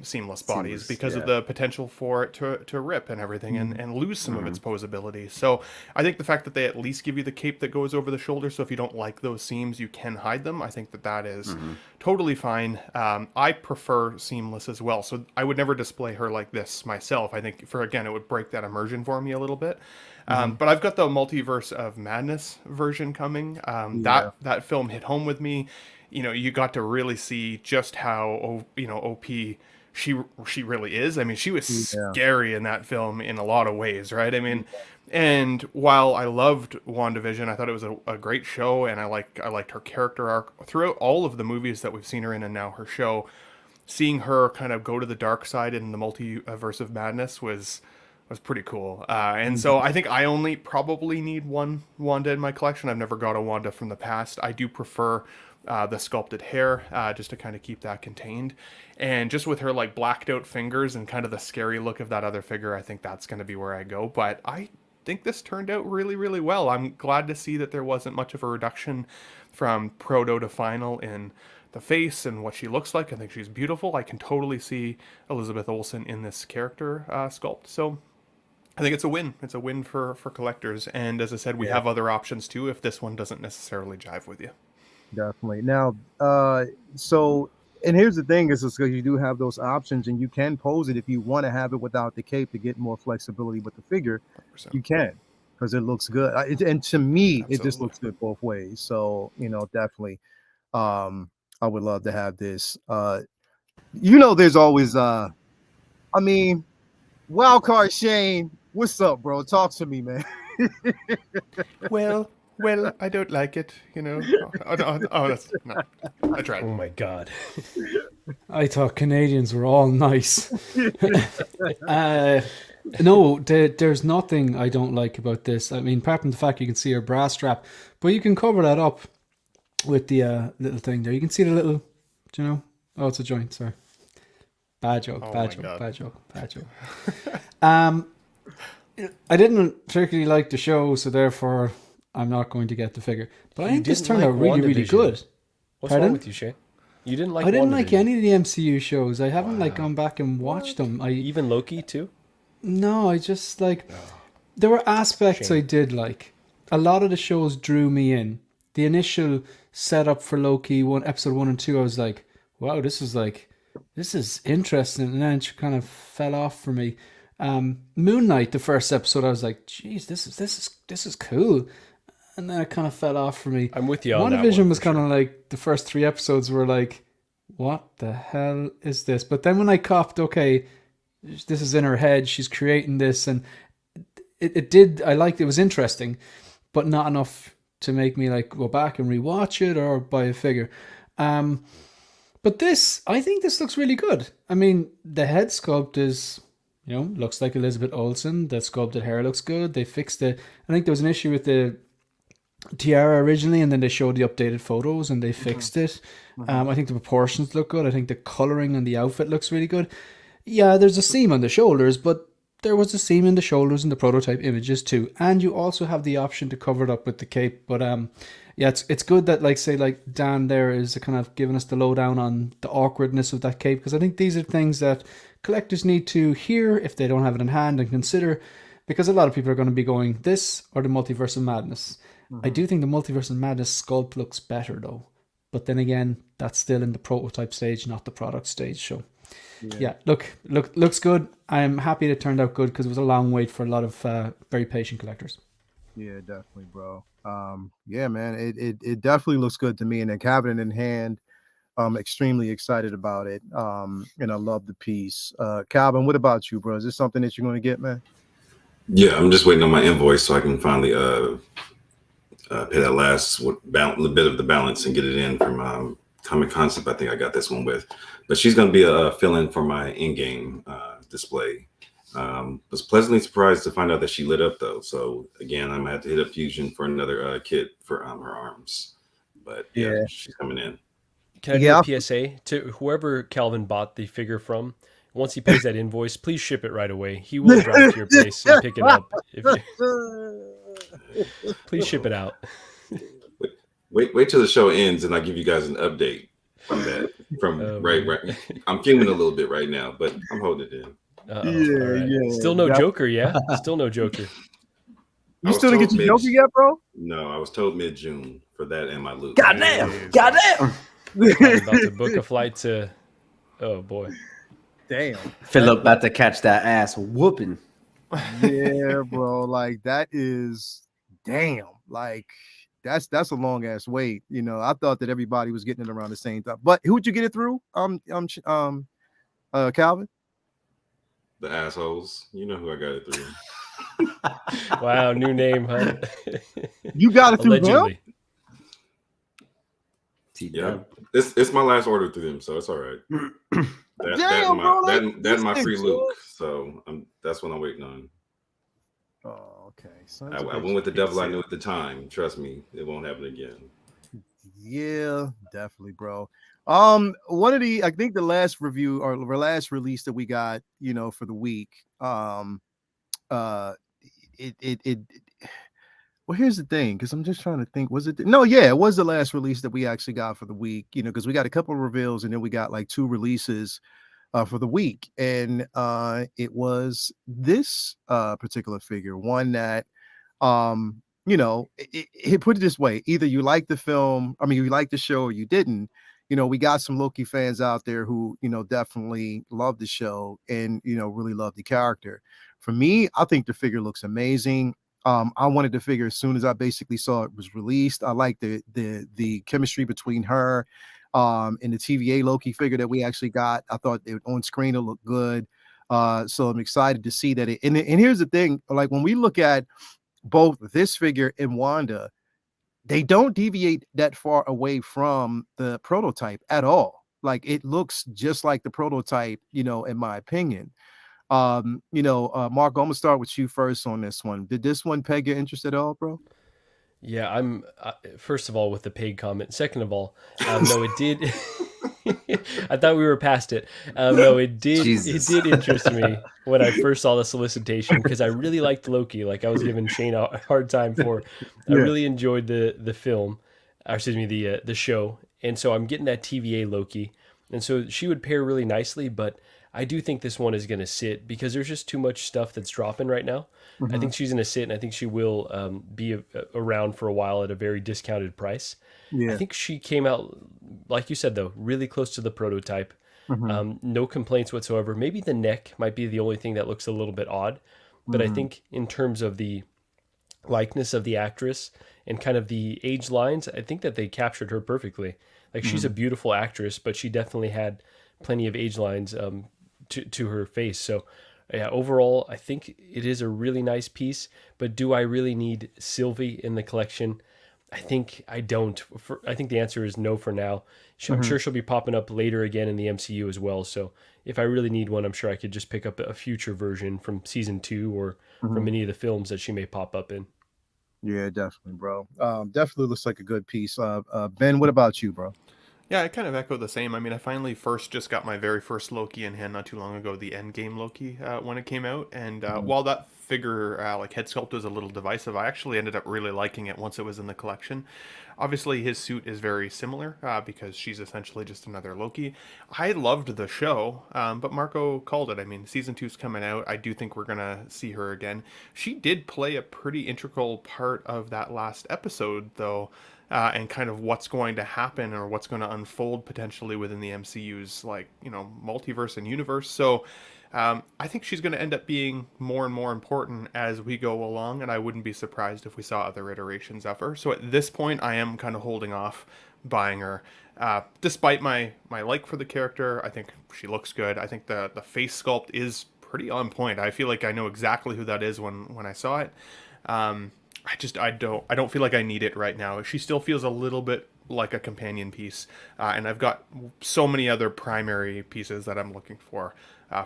seamless bodies because of the potential for it to rip and everything and lose some of its posability. So I think the fact that they at least give you the cape that goes over the shoulder, so if you don't like those seams, you can hide them. I think that is totally fine. I prefer seamless as well, so I would never display her like this myself. I think it would break that immersion for me a little bit. But I've got the Multiverse of Madness version coming. That film hit home with me. You got to really see just how OP she really is. I mean, she was scary in that film in a lot of ways, right? I mean, and while I loved WandaVision, I thought it was a great show, and I liked her character arc throughout all of the movies that we've seen her in, and now her show. Seeing her kind of go to the dark side in the Multiverse of Madness was pretty cool. And so I think I only probably need one Wanda in my collection. I've never got a Wanda from the past. I do prefer the sculpted hair, just to kind of keep that contained. And just with her like blacked out fingers and kind of the scary look of that other figure, I think that's going to be where I go. But I think this turned out really, really well. I'm glad to see that there wasn't much of a reduction from proto to final in the face and what she looks like. I think she's beautiful. I can totally see Elizabeth Olsen in this character sculpt. So I think it's a win. It's a win for collectors. And as I said, we have other options too if this one doesn't necessarily jive with you. Definitely. Now, so, and here's the thing is because you do have those options and you can pose it if you want to have it without the cape to get more flexibility with the figure. 100%. You can, because it looks good. And to me, Absolutely. it just looks good both ways. So, definitely, I would love to have this. There's always, Wild Card Shane, what's up, bro? Talk to me, man. Well, I don't like it, that's no. I tried. Oh my god. I thought Canadians were all nice. No, there's nothing I don't like about this. I mean, apart from the fact you can see her bra strap, but you can cover that up with the little thing there. You can see the little, oh, it's a joint. Sorry, bad joke. I didn't particularly like the show, so therefore I'm not going to get the figure. But I think this turned out really, really good. What's wrong with you, Shane? You didn't like? I didn't like any of the MCU shows. I haven't gone back and watched them. Even Loki too. No, I just there were aspects I did like. A lot of the shows drew me in. The initial setup for Loki, episode 1 and 2, I was like, wow, this is interesting, and then it kind of fell off for me. Moon Knight, the first episode, I was like, geez, this is cool. And then it kind of fell off for me. I'm with you on that WandaVision one, was kind of like, the first 3 episodes were like, what the hell is this? But then when I copped, okay, this is in her head, she's creating this, and I liked it, was interesting, but not enough to make me go back and rewatch it or buy a figure. But I think this looks really good. I mean, the head sculpt is, looks like Elizabeth Olsen. The sculpted hair looks good. They fixed it. I think there was an issue with the tiara originally, and then they showed the updated photos and they fixed it. I think the proportions look good. I think the coloring and the outfit looks really good. Yeah, there's a seam on the shoulders, but there was a seam in the shoulders in the prototype images too. And you also have the option to cover it up with the cape. But yeah, it's good that Dan there is kind of giving us the lowdown on the awkwardness of that cape, because I think these are things that collectors need to hear if they don't have it in hand and consider, because a lot of people are going to be going this or the Multiverse of Madness. I do think the Multiverse of Madness sculpt looks better though, but then again, that's still in the prototype stage, not the product stage. So yeah, looks good. I'm happy it turned out good, because it was a long wait for a lot of very patient collectors. Yeah, definitely, bro. Yeah, man, it definitely looks good to me, and then cabinet in hand, I'm extremely excited about it. And I love the piece. Calvin, what about you, bro? Is this something that you're going to get, man? Yeah, I'm just waiting on my invoice so I can finally pay that last little bit of the balance and get it in from Comic Concept. I think I got this one with, but she's going to be a fill-in for my in-game display. Was pleasantly surprised to find out that she lit up though. So again, I'm gonna have to hit up Fusion for another kit for her arms. But yeah, she's coming in. Can I do a PSA to whoever Calvin bought the figure from? Once he pays that invoice, please ship it right away. He will drive to your place and pick it up. Please ship it out. Wait till the show ends, and I'll give you guys an update from that. Right. I'm fuming a little bit right now, but I'm holding it in. Yeah. Still no Joker, yeah? Still no Joker. You still didn't get your Joker yet, bro? No, I was told mid-June for that and my loot. Goddamn! I'm about to book a flight to... Oh, boy. Damn. Philip about to catch that ass whooping. Yeah, bro. That is... Damn. That's a long-ass wait. I thought that everybody was getting it around the same time. But who'd you get it through? Calvin? The assholes. You know who I got it through. Wow, new name, huh? You got it through them? Yeah, it's my last order through them, so it's all right. That's my free loot, so that's what I'm waiting on. Oh, okay. I went with the devil I knew at the time. Trust me, it won't happen again. Yeah, definitely, bro. One of the I think the last review or the last release that we got, for the week, uh, it well, here's the thing, because I'm just trying to think. Was it? No, yeah, it was the last release that we actually got for the week. Because we got a couple of reveals and then we got like 2 releases for the week, and it was this particular figure, one that it put it this way: either you like the film, I mean, you like the show, or you didn't. We got some Loki fans out there who definitely love the show and really love the character. For me, I think the figure looks amazing. I wanted the figure as soon as I basically saw it was released. I like the chemistry between her and the TVA Loki figure that we actually got. I thought it on screen it looked good. So I'm excited to see that and here's the thing, like when we look at both this figure and Wanda, they don't deviate that far away from the prototype at all. Like it looks just like the prototype, in my opinion. Mark, I'm gonna start with you first on this one. Did this one peg your interest at all, bro? Yeah, I'm first of all with the paid comment. Second of all, no, it did. I thought we were past it. No, it did. Jesus. It did interest me when I first saw the solicitation because I really liked Loki. Like I was giving Shane a hard time for. I really enjoyed the film, or excuse me, the show, and so I'm getting that TVA Loki, and so she would pair really nicely. But I do think this one is going to sit because there's just too much stuff that's dropping right now. I think she's going to sit, and I think she will be around for a while at a very discounted price. I think she came out, like you said, though, really close to the prototype. No complaints whatsoever. Maybe the neck might be the only thing that looks a little bit odd. But I think in terms of the likeness of the actress and kind of the age lines, I think that they captured her perfectly. Like she's a beautiful actress, but she definitely had plenty of age lines to her face. So yeah, overall, I think it is a really nice piece. But do I really need Sylvie in the collection? I think I don't. I think the answer is no for now. I'm sure she'll be popping up later again in the MCU as well. So if I really need one, I'm sure I could just pick up a future version from season 2 or from any of the films that she may pop up in. Yeah, definitely, bro. Definitely looks like a good piece. Ben, what about you, bro? Yeah, I kind of echo the same. I mean, I finally first just got my very first Loki in hand not too long ago, the Endgame Loki, when it came out. And while that figure, like head sculpt, was a little divisive, I actually ended up really liking it once it was in the collection. Obviously, his suit is very similar because she's essentially just another Loki. I loved the show, but Marco called it. I mean, season 2's coming out. I do think we're going to see her again. She did play a pretty integral part of that last episode, though. And kind of what's going to happen or what's going to unfold potentially within the MCU's multiverse and universe. So I think she's going to end up being more and more important as we go along, and I wouldn't be surprised if we saw other iterations of her. So at this point, I am kind of holding off buying her. Despite my like for the character, I think she looks good. I think the face sculpt is pretty on point. I feel like I know exactly who that is when I saw it. I don't feel like I need it right now. She still feels a little bit like a companion piece, and I've got so many other primary pieces that I'm looking for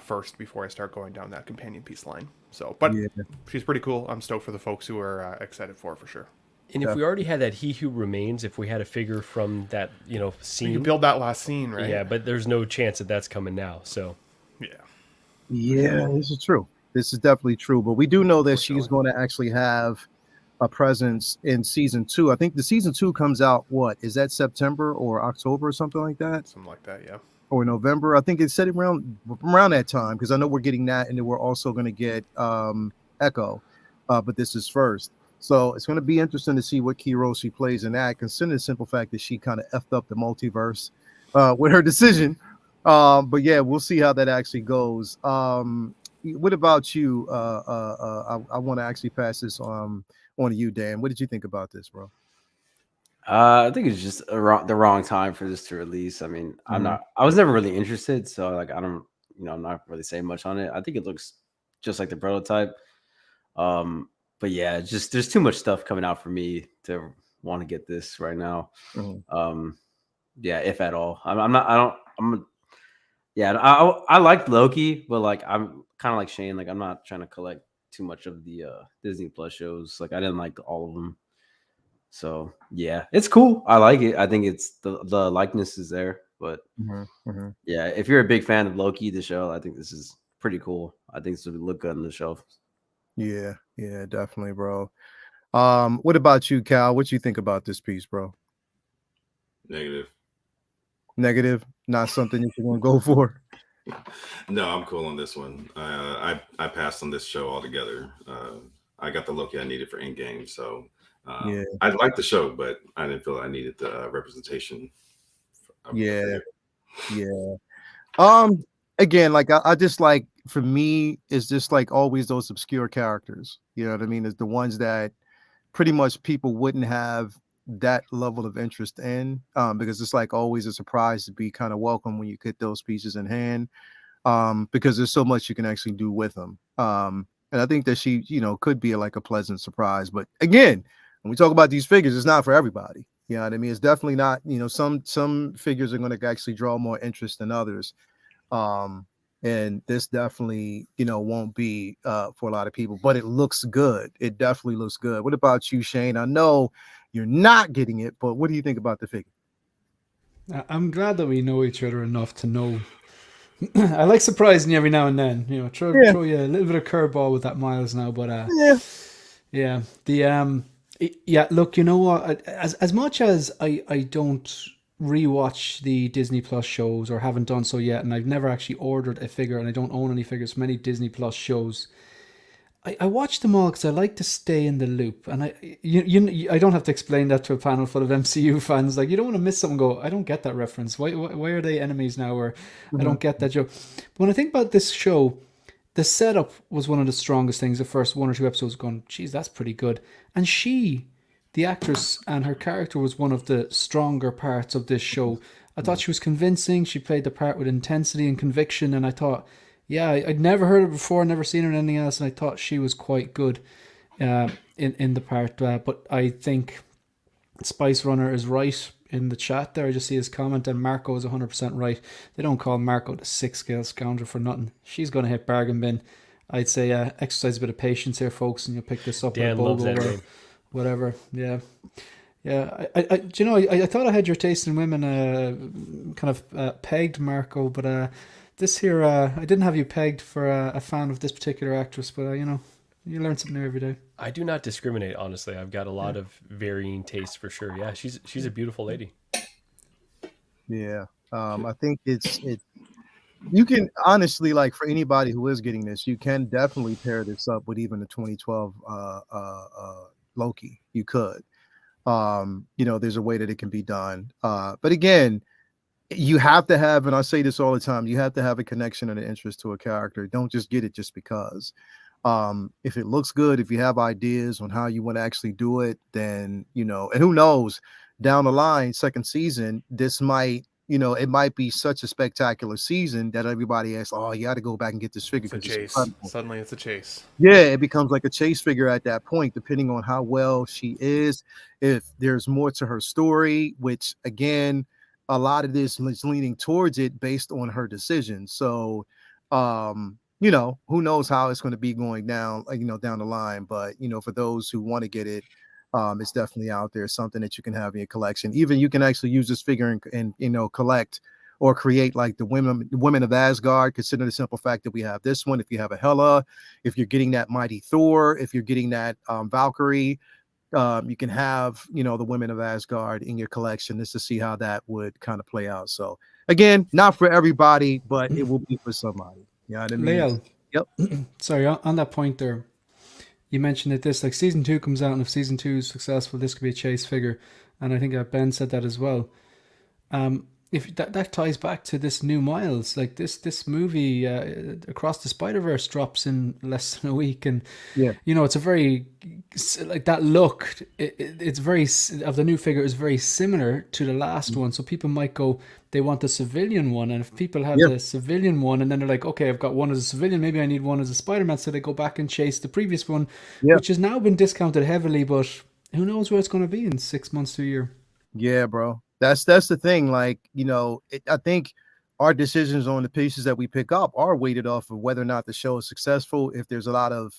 first before I start going down that companion piece line. So, but she's pretty cool. I'm stoked for the folks who are excited for sure. And if we already had that He Who Remains, if we had a figure from that scene, you build that last scene, right? Yeah, but there's no chance that that's coming now. So yeah, this is true. This is definitely true. But we do know that she's going to actually have a presence in season 2. I think the season 2 comes out, what is that, September or October or something like that? Something like that, yeah. Or November. I think it said around that time, because I know we're getting that, and then we're also going to get Echo, but this is first. So it's going to be interesting to see what key role she plays in that, considering the simple fact that she kind of effed up the multiverse with her decision. But yeah, we'll see how that actually goes. What about you? I want to actually pass this on to you, Dan. What did you think about this, bro? I think it's just the wrong time for this to release. I mean, I was never really interested, so like I don't, I'm not really saying much on it. I think it looks just like the prototype. But yeah, just there's too much stuff coming out for me to want to get this right now. Yeah, if at all. I like Loki, but like I'm kind of like Shane. Like I'm not trying to collect too much of the Disney Plus shows. Like I didn't like all of them. So yeah, it's cool. I like it. I think it's the likeness is there. But yeah, if you're a big fan of Loki, the show, I think this is pretty cool. I think this would look good on the shelf. Yeah, definitely, bro. What about you, Cal? What you think about this piece, bro? Negative? Not something that you're gonna go for? No, I'm cool on this one. I passed on this show altogether. I got the Loki I needed for Endgame, so I liked the show, but I didn't feel I needed the representation. Yeah. Again, like I just like, for me, it's just like always those obscure characters. You know what I mean? Is the ones that pretty much people wouldn't have that level of interest in, because it's like always a surprise to be kind of welcome when you get those pieces in hand, because there's so much you can actually do with them. And I think that she, could be like a pleasant surprise. But again, when we talk about these figures, it's not for everybody. You know what I mean? It's definitely not, some figures are going to actually draw more interest than others. And this definitely, won't be for a lot of people, but it looks good. It definitely looks good. What about you, Shane? I know you're not getting it, but what do you think about the figure? I'm glad that we know each other enough to know. I like surprising you every now and then. Throw you a little bit of curveball with that Miles now, but yeah. Look, you know what? As much as I don't rewatch the Disney Plus shows, or haven't done so yet, and I've never actually ordered a figure, and I don't own any figures from any Disney Plus shows. I watch them all because I like to stay in the loop, and I don't have to explain that to a panel full of MCU fans. Like, you don't want to miss something. Go, I don't get that reference. Why are they enemies now? Or I don't get that joke. But when I think about this show, the setup was one of the strongest things. The first 1 or 2 episodes, going, geez, that's pretty good. And the actress, and her character was one of the stronger parts of this show. I thought she was convincing. She played the part with intensity and conviction, and I thought, yeah, I'd never heard her before, never seen her in anything else, and I thought she was quite good in the part. But I think Spice Runner is right in the chat there. I just see his comment, and Marco is 100% right. They don't call Marco the 6-scale scoundrel for nothing. She's going to hit bargain bin. I'd say exercise a bit of patience here, folks, and you'll pick this up Dan with a loves that Bogo or name. whatever. Yeah. I thought I had your taste in women kind of pegged, Marco, but this here, I didn't have you pegged for a fan of this particular actress, but you learn something new every day. I do not discriminate, honestly. I've got a lot of varying tastes for sure. Yeah, she's a beautiful lady. Yeah, I think it's you can honestly, like, for anybody who is getting this, you can definitely pair this up with even the 2012 Loki. You could, there's a way that it can be done. But again, you have to have, and I say this all the time, you have to have a connection and an interest to a character. Don't just get it just because. If it looks good, if you have ideas on how you want to actually do it, then, and who knows, down the line, second season, this might, it might be such a spectacular season that everybody asks, oh, you got to go back and get this figure. It's a chase. Suddenly it's a chase. Yeah, it becomes like a chase figure at that point, depending on how well she is. If there's more to her story, which again, a lot of this is leaning towards it based on her decision. So, who knows how it's going to be going down, down the line. But, for those who want to get it, it's definitely out there, something that you can have in your collection. Even you can actually use this figure and collect or create like the women of Asgard. Consider the simple fact that we have this one. If you have a Hela, if you're getting that mighty Thor, if you're getting that Valkyrie, you can have, the women of Asgard in your collection, just to see how that would kind of play out. So again, not for everybody, but it will be for somebody. You know what I mean? Leo. Yep. Sorry, on that point there, you mentioned that this, like, season 2 comes out, and if season 2 is successful, this could be a chase figure. And I think Ben said that as well. If that ties back to this new Miles, like this movie, Across the Spider-Verse, drops in less than a week, and it's a very, like, that look. It's very, of the new figure is very similar to the last one. So people might go, they want the civilian one, and if people have the civilian one, and then they're like, okay, I've got one as a civilian, maybe I need one as a Spider-Man, so they go back and chase the previous one, which has now been discounted heavily. But who knows where it's going to be in 6 months to a year? Yeah, bro. That's the thing. Like, I think our decisions on the pieces that we pick up are weighted off of whether or not the show is successful. If there's a lot of,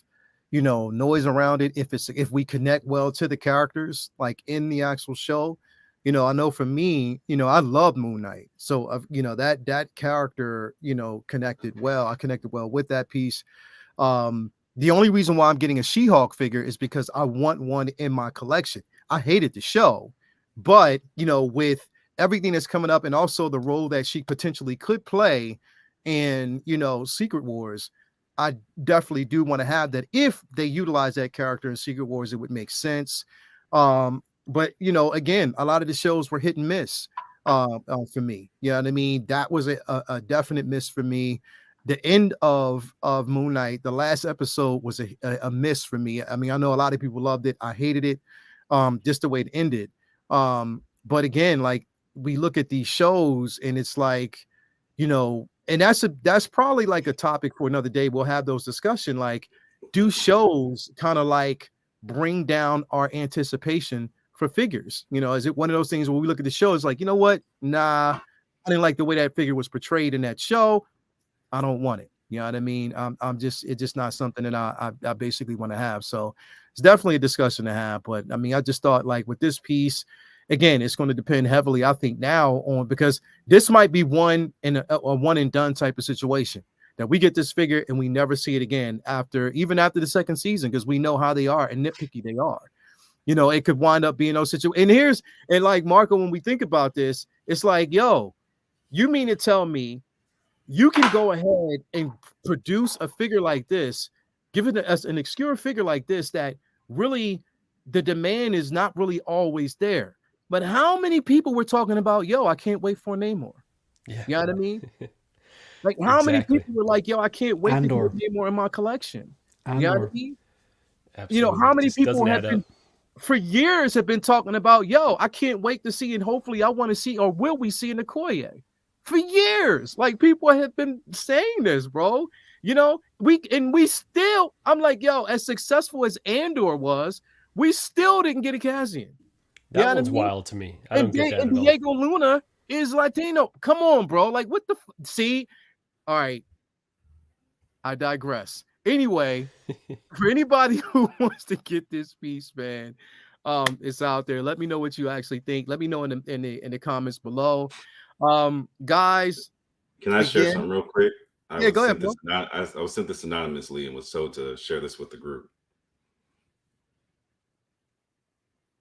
noise around it. If we connect well to the characters, like in the actual show, I know for me, I love Moon Knight. So, that character, connected well. I connected well with that piece. The only reason why I'm getting a She-Hulk figure is because I want one in my collection. I hated the show, but with everything that's coming up and also the role that she potentially could play in, Secret Wars, I definitely do want to have that. If they utilize that character in Secret Wars, it would make sense. But again, a lot of the shows were hit and miss for me. You know what I mean? That was a definite miss for me. The end of Moon Knight, the last episode was a miss for me. I mean, I know a lot of people loved it. I hated it, just the way it ended. But again, like, we look at these shows and it's like, and that's probably like a topic for another day. We'll have those discussion. Like, do shows kind of like bring down our anticipation for figures? Is it one of those things where we look at the show, it's like, you know what? Nah, I didn't like the way that figure was portrayed in that show. I don't want it. You know what I mean? It's just not something that I basically want to have. So it's definitely a discussion to have. But I mean, I just thought, like, with this piece, again, it's going to depend heavily, I think, now on, because this might be one a one and done type of situation, that we get this figure and we never see it again even after the second season, because we know how they are and nitpicky they are. It could wind up being those situations. And like, Marco, when we think about this, it's like, yo, you mean to tell me you can go ahead and produce a figure like this, give it as an obscure figure like this, that really the demand is not really always there. But how many people were talking about, yo, I can't wait for Namor? Yeah. You know what I mean? Like, how many people were like, yo, I can't wait to get Namor in my collection? You know what I mean? Absolutely. How many people have been for years have been talking about, yo, I can't wait to see, and hopefully I want to see, or will we see, in Okoye? For years, like, people have been saying this, bro. We still, I'm like, yo, as successful as Andor was, we still didn't get a Cassian. That one's wild to me. I don't get that at all. Diego Luna is Latino. Come on, bro. Like, what the see? All right. I digress. Anyway, for anybody who wants to get this piece, man, it's out there. Let me know what you actually think. Let me know in the comments below. Guys, can I share something real quick? Go ahead, bro. I was sent this anonymously and was told to share this with the group.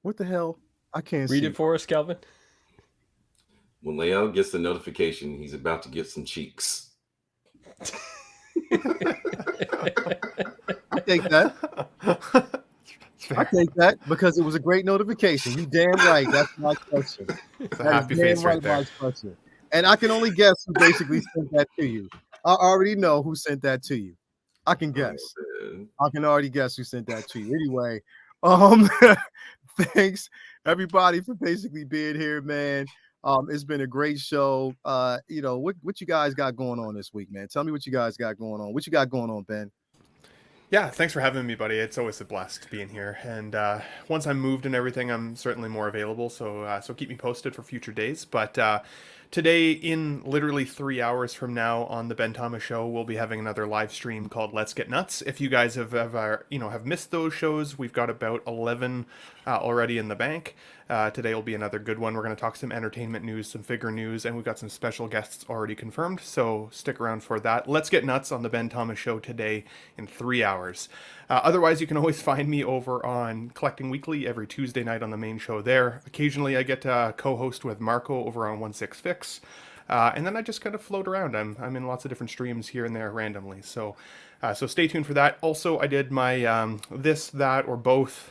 What the hell? I can't read it for us, Calvin. When Leo gets the notification, he's about to get some cheeks. I take that. I take that because it was a great notification. You damn right. That's my question. It's a happy face right there. And I can only guess who basically sent that to you. I already know who sent that to you. I can guess. I can already guess who sent that to you. Anyway, thanks everybody for basically being here, man. It's been a great show. What you guys got going on this week, man? Tell me what you guys got going on. What you got going on, Ben? Yeah, thanks for having me, buddy. It's always a blast being here. And once I'm moved and everything, I'm certainly more available. So keep me posted for future days. But today, in literally 3 hours from now on the Ben Thomas Show, we'll be having another live stream called Let's Get Nuts. If you guys have missed those shows, we've got about 11 already in the bank. Today will be another good one. We're going to talk some entertainment news, some figure news, and we've got some special guests already confirmed. So stick around for that. Let's Get Nuts on the Ben Thomas Show today in 3 hours. Otherwise, you can always find me over on Collecting Weekly every Tuesday night on the main show there. Occasionally, I get to co-host with Marco over on 16 Fix. And then I just kind of float around. I'm in lots of different streams here and there randomly. So stay tuned for that. Also, I did my this, that, or both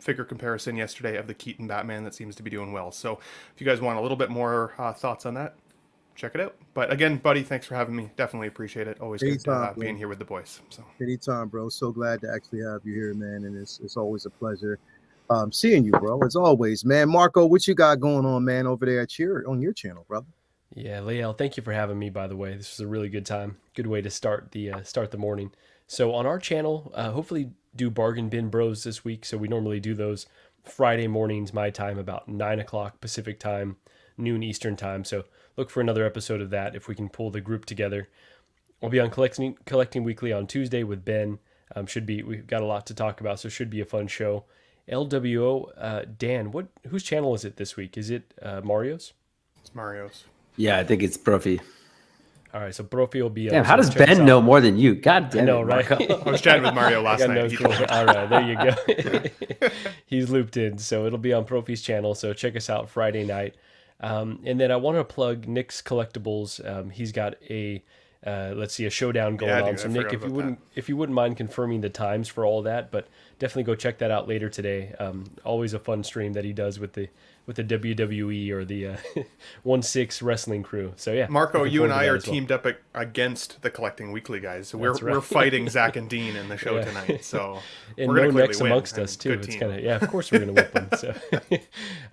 figure comparison yesterday of the Keaton Batman that seems to be doing well. So if you guys want a little bit more thoughts on that, check it out. But again, buddy, thanks for having me. Definitely appreciate it. Always good being here with the boys. So anytime, bro. So glad to actually have you here, man. And it's always a pleasure seeing you, bro. As always, man. Marco, what you got going on, man, over there on your channel, brother? Yeah, Lael, thank you for having me, by the way. This was a really good time. Good way to start the morning. So on our channel, hopefully do Bargain Bin Bros this week. So we normally do those Friday mornings, my time, about 9 o'clock Pacific time, noon Eastern time. So look for another episode of that if we can pull the group together. I'll be on Collecting Weekly on Tuesday with Ben. We've got a lot to talk about, so it should be a fun show. LWO, Dan, whose channel is it this week? Is it Mario's? It's Mario's. Yeah, I think it's Profi. All right, so Profi will be. Damn, how does Ben know more than you? God damn I know, it, right? I was chatting with Mario last night. All right, there you go. He's looped in, so it'll be on Profi's channel. So check us out Friday night. And then I want to plug Nick's Collectibles. He's got a a showdown going on. Dude, So Nick, if you wouldn't mind confirming the times for all that, but definitely go check that out later today. Always a fun stream that he does with the WWE or the 1-6 wrestling crew. So yeah, Marco, you and I are teamed up against the Collecting Weekly guys. So we're fighting Zach and Dean in the show tonight. So and we're no Necks amongst us too. It's kind of of course we're gonna whip them. So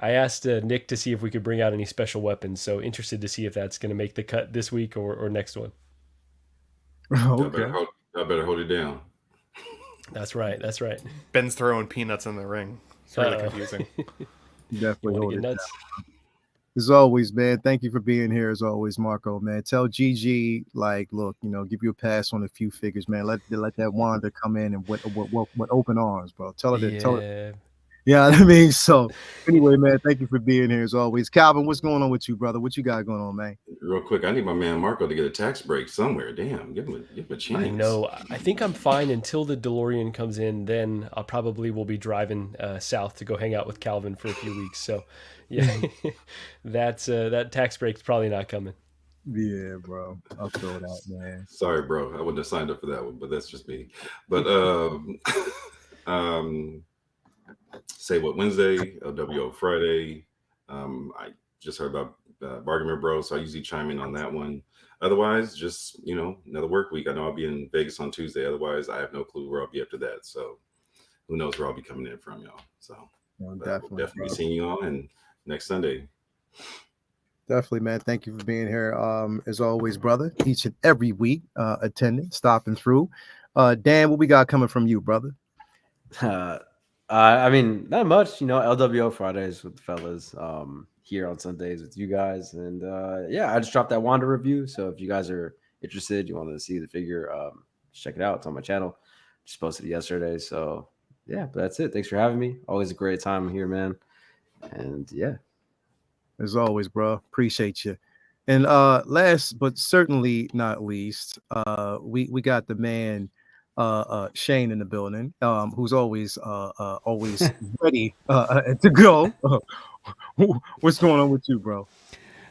I asked Nick to see if we could bring out any special weapons. So interested to see if that's gonna make the cut this week or next one. Okay. I better hold it down. That's right. Ben's throwing peanuts in the ring. It's really confusing. Definitely hold it nuts. down. As always, man, thank you for being here. As always, Marco, man, tell Gigi, like, look, give you a pass on a few figures, man. Let that Wanda come in and with open arms, bro. Tell her. Yeah, I mean, so anyway, man, thank you for being here as always. Calvin, what's going on with you, brother? What you got going on, man? Real quick, I need my man Marco to get a tax break somewhere. Damn, give him a chance. I know. I think I'm fine until the DeLorean comes in. Then I probably will be driving south to go hang out with Calvin for a few weeks. So, yeah, that tax break's probably not coming. Yeah, bro. I'll throw it out, man. Sorry, bro. I wouldn't have signed up for that one, but that's just me. But say what Wednesday, LWO Friday. I just heard about Bargain Bro, so I usually chime in on that one. Otherwise, just another work week. I know I'll be in Vegas on Tuesday. Otherwise, I have no clue where I'll be after that. So who knows where I'll be coming in from, y'all. So definitely be seeing you all and next Sunday. Definitely, man. Thank you for being here. As always, brother, each and every week, attending, stopping through. Dan, what we got coming from you, brother? I mean, not much, LWO Fridays with the fellas, here on Sundays with you guys. And I just dropped that Wanda review. So if you guys are interested, you want to see the figure, check it out. It's on my channel. Just posted it yesterday. So yeah, but that's it. Thanks for having me. Always a great time here, man. And yeah. As always, bro. Appreciate you. And last but certainly not least, we got the man Shane in the building, who's always ready to go. What's going on with you, bro?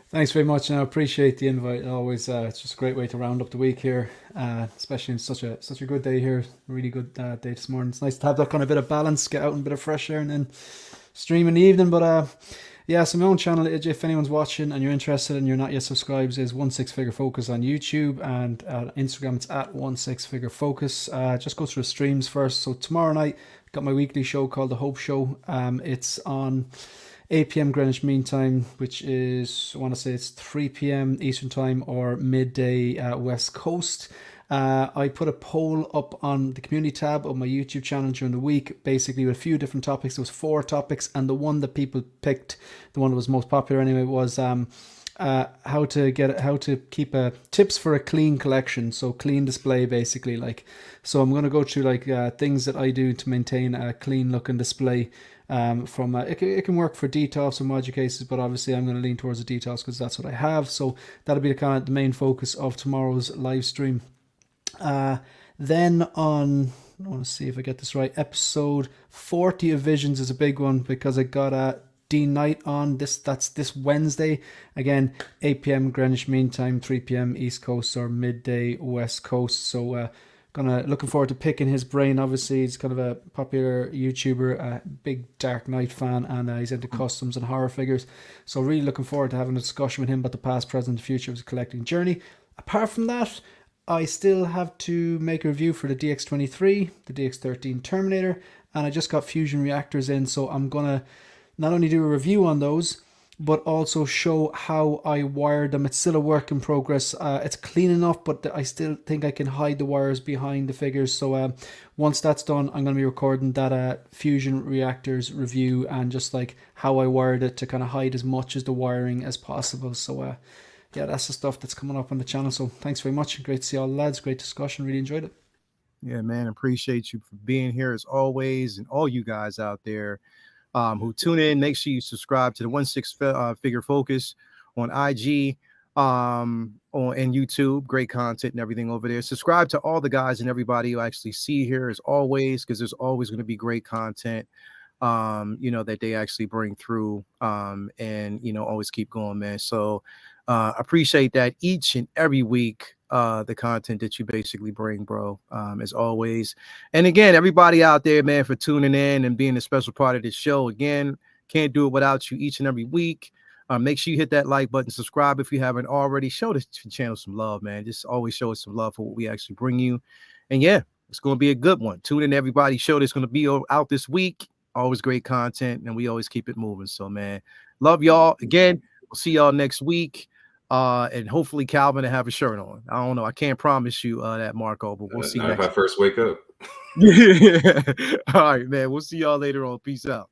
Thanks very much, and I appreciate the invite. Always, it's just a great way to round up the week here, especially in such a good day here. Really good day this morning. It's nice to have that kind of bit of balance, get out in a bit of fresh air, and then stream in the evening. But so my own channel, if anyone's watching and you're interested and you're not yet subscribed, is 16 Focus on YouTube, and Instagram it's at 16 Focus. Just go through the streams first. So tomorrow night, got my weekly show called The Hope Show. It's on 8 p.m. Greenwich Mean Time, which is, I want to say it's 3 p.m. Eastern Time or midday West Coast. I put a poll up on the community tab of my YouTube channel during the week, basically with a few different topics. There was 4 topics, and the one that people picked, the one that was most popular anyway, was how to keep tips for a clean collection. So clean display, basically. So I'm going to go through things that I do to maintain a clean looking display. It can work for details and modular cases, but obviously I'm going to lean towards the details because that's what I have. So that'll be the main focus of tomorrow's live stream. Then on, I want to see if I get this right, episode 40 of Visions is a big one because I got D Night on that's this Wednesday, again 8 p.m. Greenwich Mean Time, 3 p.m. East Coast or midday West Coast. So looking forward to picking his brain. Obviously he's kind of a popular YouTuber, a big Dark Knight fan, and he's into customs and horror figures, so really looking forward to having a discussion with him about the past, present, and future of his collecting journey. Apart from that, I still have to make a review for the DX23, the DX13 Terminator, and I just got fusion reactors in, so I'm gonna not only do a review on those, but also show how I wired them. It's still a work in progress. It's clean enough, but I still think I can hide the wires behind the figures. So once that's done, I'm going to be recording that fusion reactors review and just how I wired it to kind of hide as much as the wiring as possible. So that's the stuff that's coming up on the channel. So thanks very much. Great to see all the lads. Great discussion. Really enjoyed it. Yeah, man. Appreciate you for being here as always, and all you guys out there who tune in. Make sure you subscribe to the 1-6 Figure Focus on IG, on and YouTube. Great content and everything over there. Subscribe to all the guys and everybody you actually see here as always, because there's always going to be great content. That they actually bring through, and always keep going, man. So appreciate that each and every week, the content that you basically bring, bro, as always. And again, everybody out there, man, for tuning in and being a special part of this show. Again, can't do it without you each and every week. Make sure you hit that like button, subscribe if you haven't already. Show this channel some love, man. Just always show us some love for what we actually bring you. And yeah, it's going to be a good one. Tune in, everybody. Show that's going to be out this week. Always great content, and we always keep it moving. So, man, love y'all. Again, we'll see y'all next week. And hopefully Calvin will have a shirt on. I don't know. I can't promise you that, Marco, but we'll see Not next if I first wake up. Yeah. All right, man. We'll see y'all later on. Peace out.